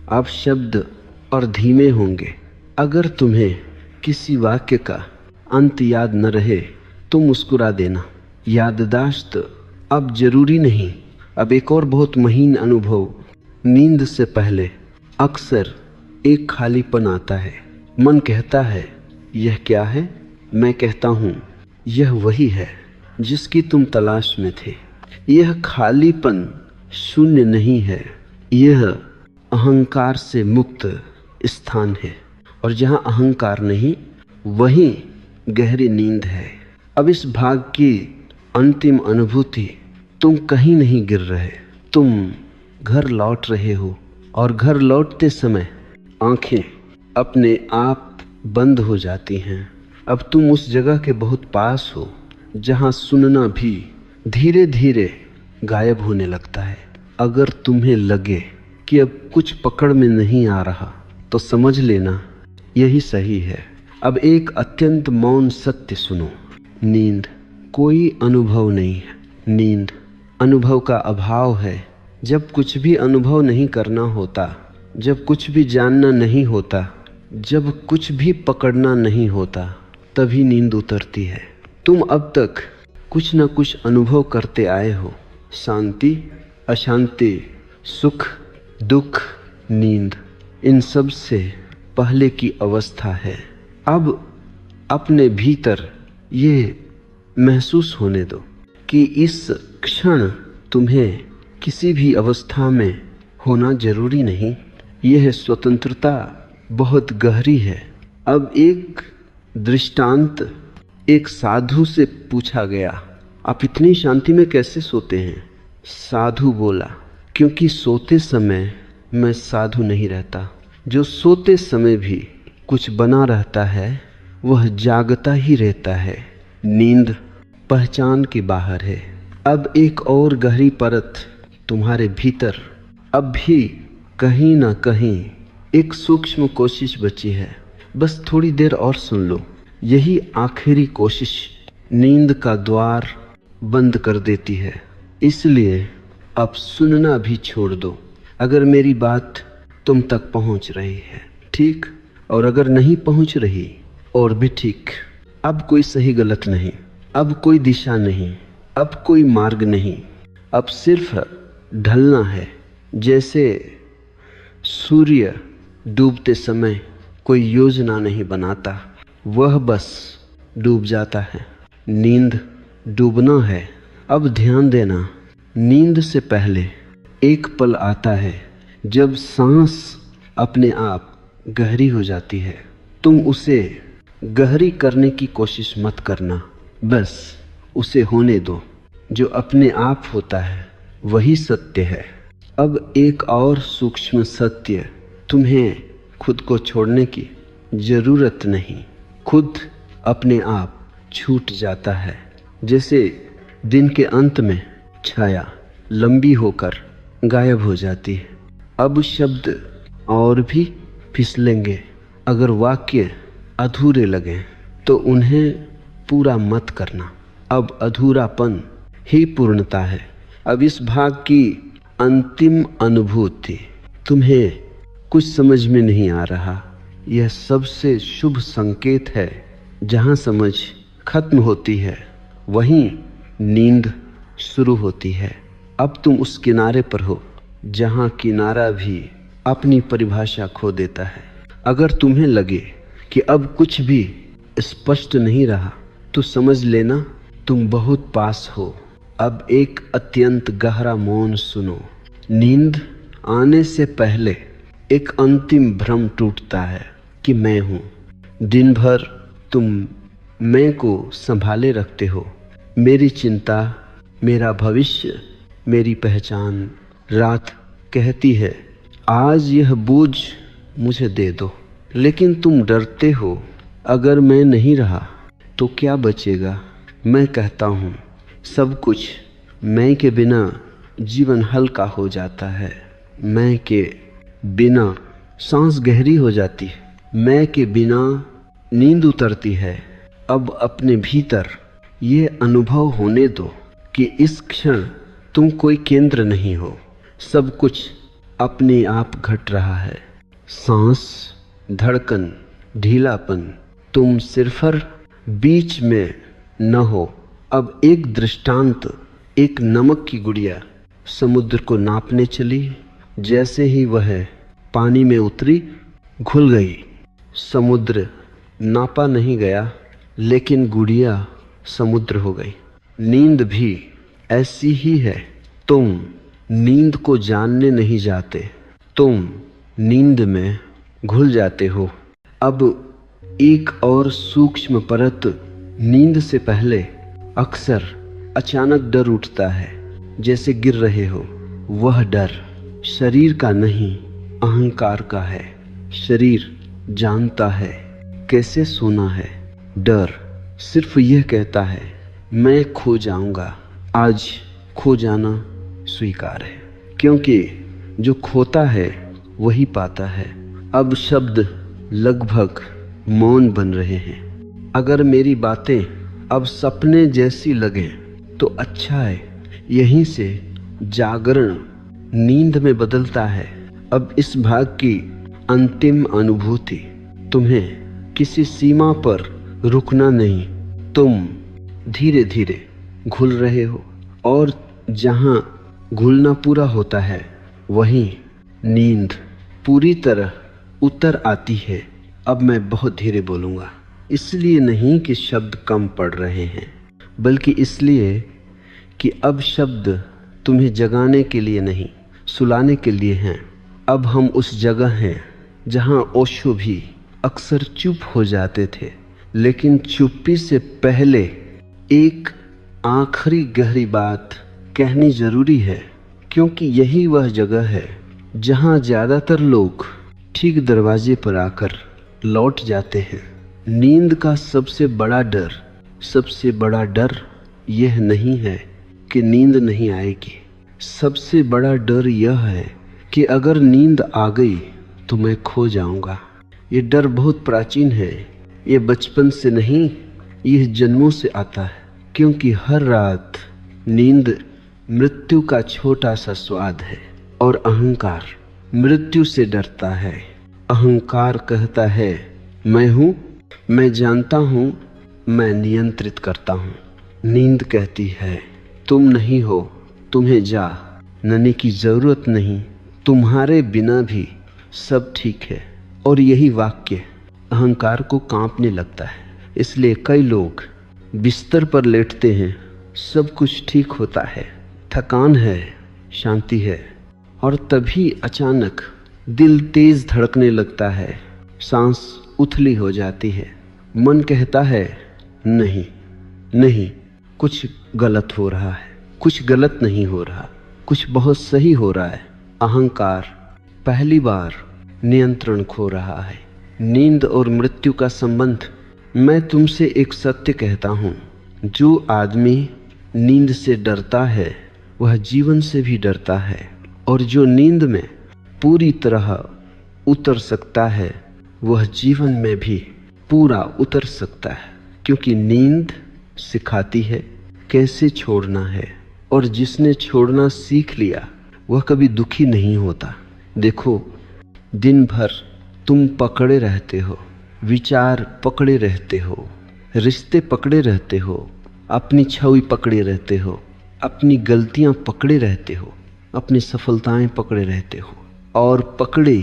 अब शब्द और धीमे होंगे। अगर तुम्हें किसी वाक्य का अंत याद न रहे तो मुस्कुरा देना। याददाश्त अब जरूरी नहीं। अब एक और बहुत महीन अनुभव, नींद से पहले अक्सर एक खालीपन आता है। मन कहता है यह क्या है? मैं कहता हूँ यह वही है जिसकी तुम तलाश में थे। यह खालीपन शून्य नहीं है, यह अहंकार से मुक्त स्थान है, और जहाँ अहंकार नहीं वहीं गहरी नींद है। अब इस भाग की अंतिम अनुभूति, तुम कहीं नहीं गिर रहे, तुम घर लौट रहे हो, और घर लौटते समय आंखें अपने आप बंद हो जाती हैं। अब तुम उस जगह के बहुत पास हो जहाँ सुनना भी धीरे धीरे गायब होने लगता है। अगर तुम्हें लगे कि अब कुछ पकड़ में नहीं आ रहा तो समझ लेना यही सही है। अब एक अत्यंत मौन सत्य सुनो, नींद कोई अनुभव नहीं है। नींद अनुभव का अभाव है। जब कुछ भी अनुभव नहीं करना होता, जब कुछ भी जानना नहीं होता, जब कुछ भी पकड़ना नहीं होता, तभी नींद उतरती है। तुम अब तक कुछ न कुछ अनुभव करते आए हो, शांति, अशांति, सुख, दुख, नींद, इन सब से पहले की अवस्था है। अब अपने भीतर ये महसूस होने दो कि इस क्षण तुम्हें किसी भी अवस्था में होना जरूरी नहीं। यह स्वतंत्रता बहुत गहरी है। अब एक दृष्टांत, एक साधु से पूछा गया, आप इतनी शांति में कैसे सोते हैं? साधु बोला, क्योंकि सोते समय मैं साधु नहीं रहता। जो सोते समय भी कुछ बना रहता है वह जागता ही रहता है। नींद पहचान के बाहर है। अब एक और गहरी परत तुम्हारे भीतर, अब भी कहीं ना कहीं एक सूक्ष्म कोशिश बची है। बस थोड़ी देर और सुन लो, यही आखिरी कोशिश नींद का द्वार बंद कर देती है। इसलिए अब सुनना भी छोड़ दो। अगर मेरी बात तुम तक पहुंच रही है ठीक, और अगर नहीं पहुंच रही और भी ठीक। अब कोई सही गलत नहीं, अब कोई दिशा नहीं, अब कोई मार्ग नहीं, अब सिर्फ ढलना है। जैसे सूर्य डूबते समय कोई योजना नहीं बनाता, वह बस डूब जाता है। नींद डूबना है। अब ध्यान देना, नींद से पहले एक पल आता है जब सांस अपने आप गहरी हो जाती है। तुम उसे गहरी करने की कोशिश मत करना, बस उसे होने दो। जो अपने आप होता है वही सत्य है। अब एक और सूक्ष्म सत्य, तुम्हें खुद को छोड़ने की जरूरत नहीं। खुद अपने आप छूट जाता है। जैसे दिन के अंत में छाया लंबी होकर गायब हो जाती है। अब शब्द और भी फिसलेंगे। अगर वाक्य अधूरे लगें तो उन्हें पूरा मत करना। अब अधूरापन ही पूर्णता है। अब इस भाग की अंतिम अनुभूति तुम्हें कुछ समझ में नहीं आ रहा। यह सबसे शुभ संकेत है। जहाँ समझ खत्म होती है वहीं नींद शुरू होती है। अब तुम उस किनारे पर हो जहाँ किनारा भी अपनी परिभाषा खो देता है। अगर तुम्हें लगे कि अब कुछ भी स्पष्ट नहीं रहा तो समझ लेना तुम बहुत पास हो। अब एक अत्यंत गहरा मौन सुनो। नींद आने से पहले एक अंतिम भ्रम टूटता है कि मैं हूँ। दिन भर तुम मैं को संभाले रखते हो। मेरी चिंता, मेरा भविष्य, मेरी पहचान। रात कहती है आज यह बोझ मुझे दे दो, लेकिन तुम डरते हो अगर मैं नहीं रहा तो क्या बचेगा। मैं कहता हूँ सब कुछ। मैं के बिना जीवन हल्का हो जाता है। मैं के बिना सांस गहरी हो जाती है। मैं के बिना नींद उतरती है। अब अपने भीतर ये अनुभव होने दो कि इस क्षण तुम कोई केंद्र नहीं हो। सब कुछ अपने आप घट रहा है। सांस, धड़कन, ढीलापन, तुम सिर्फ बीच में न हो। अब एक दृष्टांत, एक नमक की गुड़िया समुद्र को नापने चली। जैसे ही वह पानी में उतरी घुल गई। समुद्र नापा नहीं गया, लेकिन गुड़िया समुद्र हो गई। नींद भी ऐसी ही है। तुम नींद को जानने नहीं जाते, तुम नींद में घुल जाते हो। अब एक और सूक्ष्म परत, नींद से पहले अक्सर अचानक डर उठता है, जैसे गिर रहे हो। वह डर शरीर का नहीं, अहंकार का है। शरीर जानता है कैसे सोना है। डर सिर्फ यह कहता है मैं खो जाऊंगा। आज खो जाना स्वीकार है, क्योंकि जो खोता है वही पाता है। अब शब्द लगभग मौन बन रहे हैं। अगर मेरी बातें अब सपने जैसी लगें तो अच्छा है। यहीं से जागरण नींद में बदलता है। अब इस भाग की अंतिम अनुभूति, तुम्हें किसी सीमा पर रुकना नहीं। तुम धीरे धीरे घुल रहे हो, और जहां घुलना पूरा होता है वहीं नींद पूरी तरह उतर आती है। अब मैं बहुत धीरे बोलूँगा, इसलिए नहीं कि शब्द कम पड़ रहे हैं, बल्कि इसलिए कि अब शब्द तुम्हें जगाने के लिए नहीं, सुलाने के लिए हैं। अब हम उस जगह हैं जहां ओशो भी अक्सर चुप हो जाते थे, लेकिन चुप्पी से पहले एक आखिरी गहरी बात कहनी जरूरी है, क्योंकि यही वह जगह है जहां ज़्यादातर लोग ठीक दरवाजे पर आकर लौट जाते हैं। नींद का सबसे बड़ा डर यह नहीं है कि नींद नहीं आएगी। सबसे बड़ा डर यह है कि अगर नींद आ गई तो मैं खो जाऊंगा। ये डर बहुत प्राचीन है। ये बचपन से नहीं, यह जन्मों से आता है। क्योंकि हर रात नींद मृत्यु का छोटा सा स्वाद है। और अहंकार मृत्यु से डरता है। अहंकार कहता है मैं हूँ, मैं जानता हूँ, मैं नियंत्रित करता हूँ। नींद कहती है तुम नहीं हो, तुम्हें जानने की जरूरत नहीं, तुम्हारे बिना भी सब ठीक है। और यही वाक्य अहंकार को कांपने लगता है। इसलिए कई लोग बिस्तर पर लेटते हैं, सब कुछ ठीक होता है, थकान है, शांति है, और तभी अचानक दिल तेज धड़कने लगता है, सांस उथली हो जाती है। मन कहता है नहीं नहीं, कुछ गलत हो रहा है, कुछ गलत नहीं हो रहा, कुछ बहुत सही हो रहा है। अहंकार पहली बार नियंत्रण खो रहा है। नींद और मृत्यु का संबंध। मैं तुमसे एक सत्य कहता हूँ, जो आदमी नींद से डरता है वह जीवन से भी डरता है, और जो नींद में पूरी तरह उतर सकता है वह जीवन में भी पूरा उतर सकता है। क्योंकि नींद सिखाती है कैसे छोड़ना है, और जिसने छोड़ना सीख लिया वह कभी दुखी नहीं होता। देखो, दिन भर तुम पकड़े रहते हो, विचार पकड़े रहते हो, रिश्ते पकड़े रहते हो, अपनी छवि पकड़े रहते हो, अपनी गलतियां पकड़े रहते हो, अपनी सफलताएं पकड़े रहते हो, और पकड़े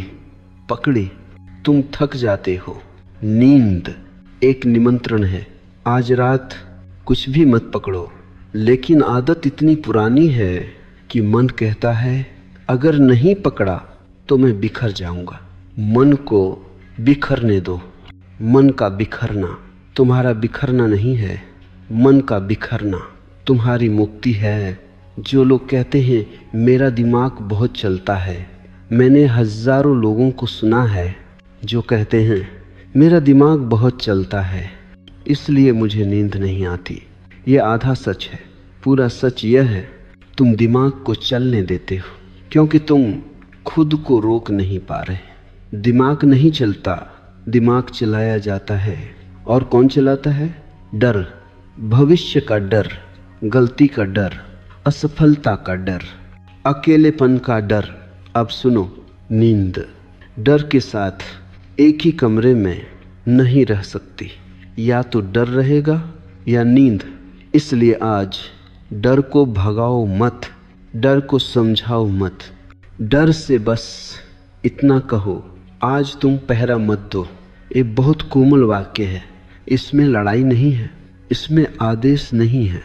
पकड़े तुम थक जाते हो। नींद एक निमंत्रण है। आज रात कुछ भी मत पकड़ो, लेकिन आदत इतनी पुरानी है कि मन कहता है अगर नहीं पकड़ा तो मैं बिखर जाऊंगा। मन को बिखरने दो। मन का बिखरना तुम्हारा बिखरना नहीं है, मन का बिखरना तुम्हारी मुक्ति है। जो लोग कहते हैं मेरा दिमाग बहुत चलता है, मैंने हजारों लोगों को सुना है जो कहते हैं मेरा दिमाग बहुत चलता है इसलिए मुझे नींद नहीं आती। ये आधा सच है। पूरा सच यह है तुम दिमाग को चलने देते हो, क्योंकि तुम खुद को रोक नहीं पा रहे। दिमाग नहीं चलता, दिमाग चलाया जाता है। और कौन चलाता है? डर, भविष्य का डर, गलती का डर, असफलता का डर, अकेलेपन का डर। अब सुनो, नींद डर के साथ एक ही कमरे में नहीं रह सकती। या तो डर रहेगा या नींद। इसलिए आज डर को भगाओ मत, डर को समझाओ मत। डर से बस इतना कहो, आज तुम पहरा मत दो। ये बहुत कोमल वाक्य है, इसमें लड़ाई नहीं है, इसमें आदेश नहीं है।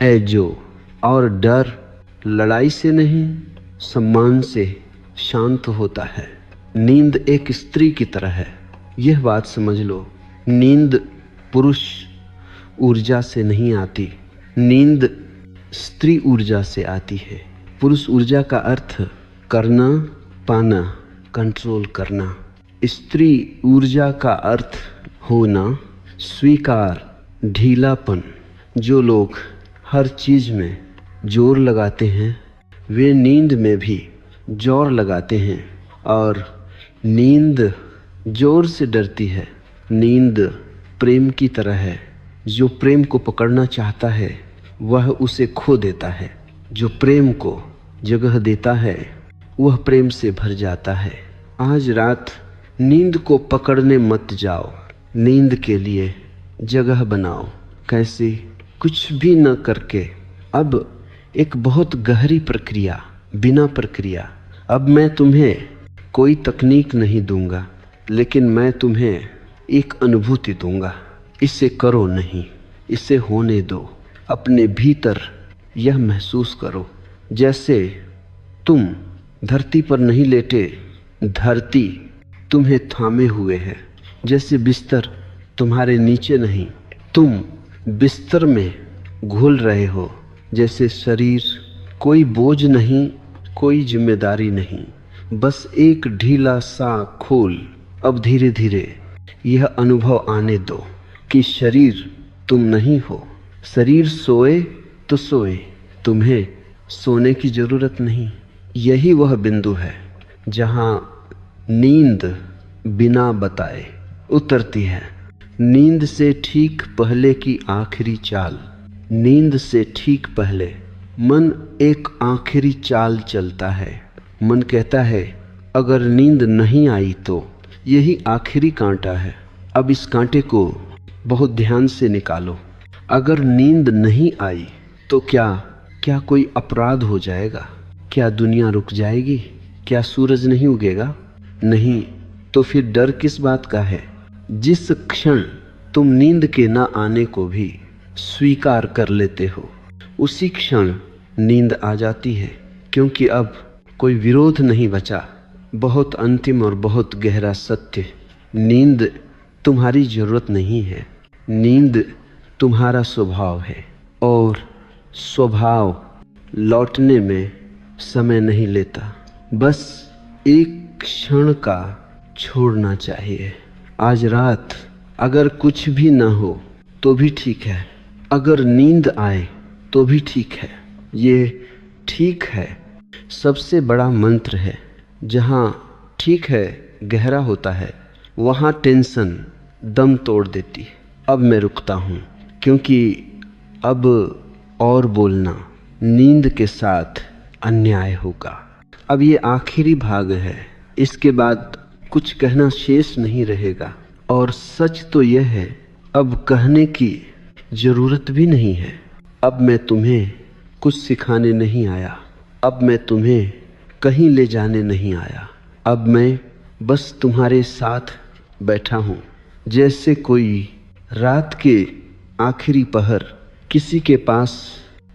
ऐ जो, और डर लड़ाई से नहीं सम्मान से शांत होता है। नींद एक स्त्री की तरह है, यह बात समझ लो। नींद पुरुष ऊर्जा से नहीं आती, नींद स्त्री ऊर्जा से आती है। पुरुष ऊर्जा का अर्थ करना, पाना, कंट्रोल करना। स्त्री ऊर्जा का अर्थ होना, स्वीकार, ढीलापन। जो लोग हर चीज में जोर लगाते हैं वे नींद में भी जोर लगाते हैं। और नींद जोर से डरती है। नींद प्रेम की तरह है, जो प्रेम को पकड़ना चाहता है वह उसे खो देता है। जो प्रेम को जगह देता है वह प्रेम से भर जाता है। आज रात नींद को पकड़ने मत जाओ, नींद के लिए जगह बनाओ। कैसे? कुछ भी न करके। अब एक बहुत गहरी प्रक्रिया, बिना प्रक्रिया। अब मैं तुम्हें कोई तकनीक नहीं दूंगा, लेकिन मैं तुम्हें एक अनुभूति दूंगा। इसे करो नहीं, इसे होने दो। अपने भीतर यह महसूस करो जैसे तुम धरती पर नहीं लेटे, धरती तुम्हें थामे हुए है। जैसे बिस्तर तुम्हारे नीचे नहीं, तुम बिस्तर में घुल रहे हो। जैसे शरीर कोई बोझ नहीं, कोई जिम्मेदारी नहीं, बस एक ढीला सा खोल। अब धीरे धीरे यह अनुभव आने दो कि शरीर तुम नहीं हो। शरीर सोए तो सोए, तुम्हें सोने की जरूरत नहीं। यही वह बिंदु है जहां नींद बिना बताए उतरती है। नींद से ठीक पहले की आखिरी चाल। नींद से ठीक पहले मन एक आखिरी चाल चलता है। मन कहता है अगर नींद नहीं आई तो यही आखिरी कांटा है, अब इस कांटे को बहुत ध्यान से निकालो। अगर नींद नहीं आई तो क्या कोई अपराध हो जाएगा? क्या दुनिया रुक जाएगी? क्या सूरज नहीं उगेगा? नहीं, तो फिर डर किस बात का है? जिस क्षण तुम नींद के न आने को भी स्वीकार कर लेते हो उसी क्षण नींद आ जाती है, क्योंकि अब कोई विरोध नहीं बचा। बहुत अंतिम और बहुत गहरा सत्य, नींद तुम्हारी जरूरत नहीं है, नींद तुम्हारा स्वभाव है और स्वभाव लौटने में समय नहीं लेता, बस एक क्षण का छोड़ना चाहिए। आज रात अगर कुछ भी ना हो तो भी ठीक है, अगर नींद आए तो भी ठीक है। ये ठीक है सबसे बड़ा मंत्र है। जहाँ ठीक है गहरा होता है वहाँ टेंशन दम तोड़ देती है। अब मैं रुकता हूँ, क्योंकि अब और बोलना नींद के साथ अन्याय होगा। अब ये आखिरी भाग है, इसके बाद कुछ कहना शेष नहीं रहेगा। और सच तो यह है अब कहने की जरूरत भी नहीं है। अब मैं तुम्हें कुछ सिखाने नहीं आया, अब मैं तुम्हें कहीं ले जाने नहीं आया, अब मैं बस तुम्हारे साथ बैठा हूँ। जैसे कोई रात के आखिरी पहर किसी के पास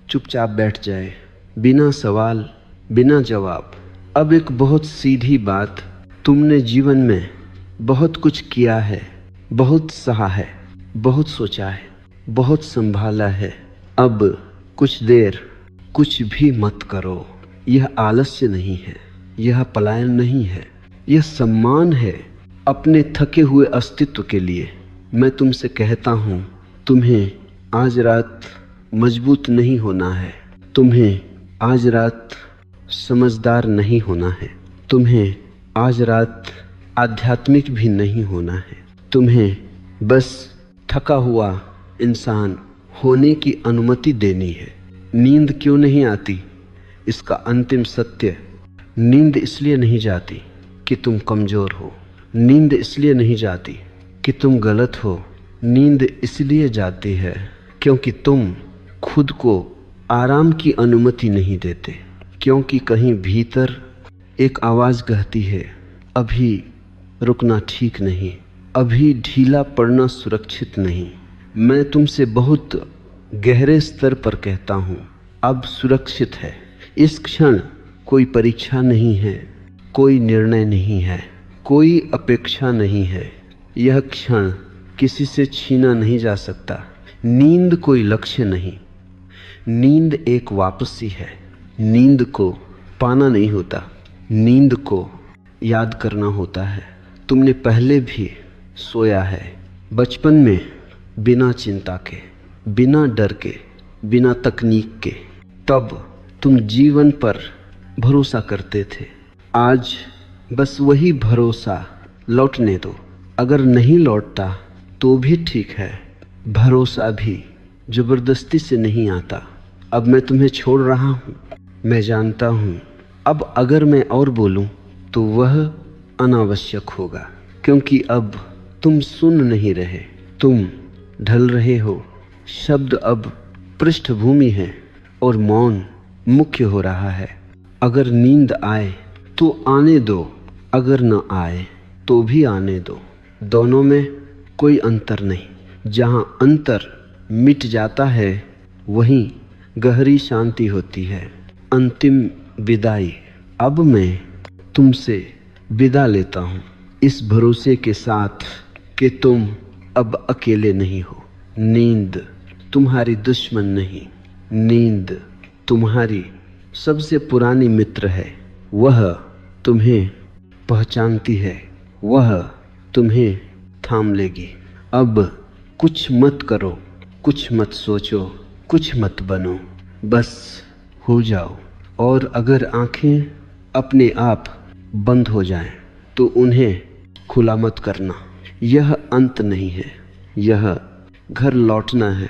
चुपचाप बैठ जाए, बिना सवाल बिना जवाब। अब एक बहुत सीधी बात, तुमने जीवन में बहुत कुछ किया है, बहुत सहा है, बहुत सोचा है, बहुत संभाला है। अब कुछ देर कुछ भी मत करो। यह आलस्य नहीं है, यह पलायन नहीं है, यह सम्मान है अपने थके हुए अस्तित्व के लिए। मैं तुमसे कहता हूँ, तुम्हें आज रात मजबूत नहीं होना है, तुम्हें आज रात समझदार नहीं होना है, तुम्हें आज रात आध्यात्मिक भी नहीं होना है, तुम्हें बस थका हुआ इंसान होने की अनुमति देनी है। नींद क्यों नहीं आती? इसका अंतिम सत्य, नींद इसलिए नहीं जाती कि तुम कमज़ोर हो, नींद इसलिए नहीं जाती कि तुम गलत हो, नींद इसलिए जाती है क्योंकि तुम खुद को आराम की अनुमति नहीं देते, क्योंकि कहीं भीतर एक आवाज़ कहती है अभी रुकना ठीक नहीं, अभी ढीला पड़ना सुरक्षित नहीं। मैं तुमसे बहुत गहरे स्तर पर कहता हूँ, अब सुरक्षित है। इस क्षण कोई परीक्षा नहीं है, कोई निर्णय नहीं है, कोई अपेक्षा नहीं है। यह क्षण किसी से छीना नहीं जा सकता। नींद कोई लक्ष्य नहीं, नींद एक वापसी है। नींद को पाना नहीं होता, नींद को याद करना होता है। तुमने पहले भी सोया है, बचपन में, बिना चिंता के, बिना डर के, बिना तकनीक के। तब तुम जीवन पर भरोसा करते थे। आज बस वही भरोसा लौटने दो। अगर नहीं लौटता तो भी ठीक है, भरोसा भी जबरदस्ती से नहीं आता। अब मैं तुम्हें छोड़ रहा हूँ, मैं जानता हूँ अब अगर मैं और बोलूँ तो वह अनावश्यक होगा, क्योंकि अब तुम सुन नहीं रहे, तुम ढल रहे हो। शब्द अब पृष्ठभूमि है और मौन मुख्य हो रहा है। अगर नींद आए तो आने दो, अगर न आए तो भी आने दो। दोनों में कोई अंतर नहीं। जहाँ अंतर मिट जाता है वहीं गहरी शांति होती है। अंतिम विदाई। अब मैं तुमसे विदा लेता हूँ, इस भरोसे के साथ कि तुम अब अकेले नहीं हो। नींद तुम्हारी दुश्मन नहीं, नींद तुम्हारी सबसे पुरानी मित्र है। वह तुम्हें पहचानती है, वह तुम्हें थाम लेगी। अब कुछ मत करो, कुछ मत सोचो, कुछ मत बनो, बस हो जाओ। और अगर आंखें अपने आप बंद हो जाएं तो उन्हें खुला मत करना। यह अंत नहीं है, यह घर लौटना है।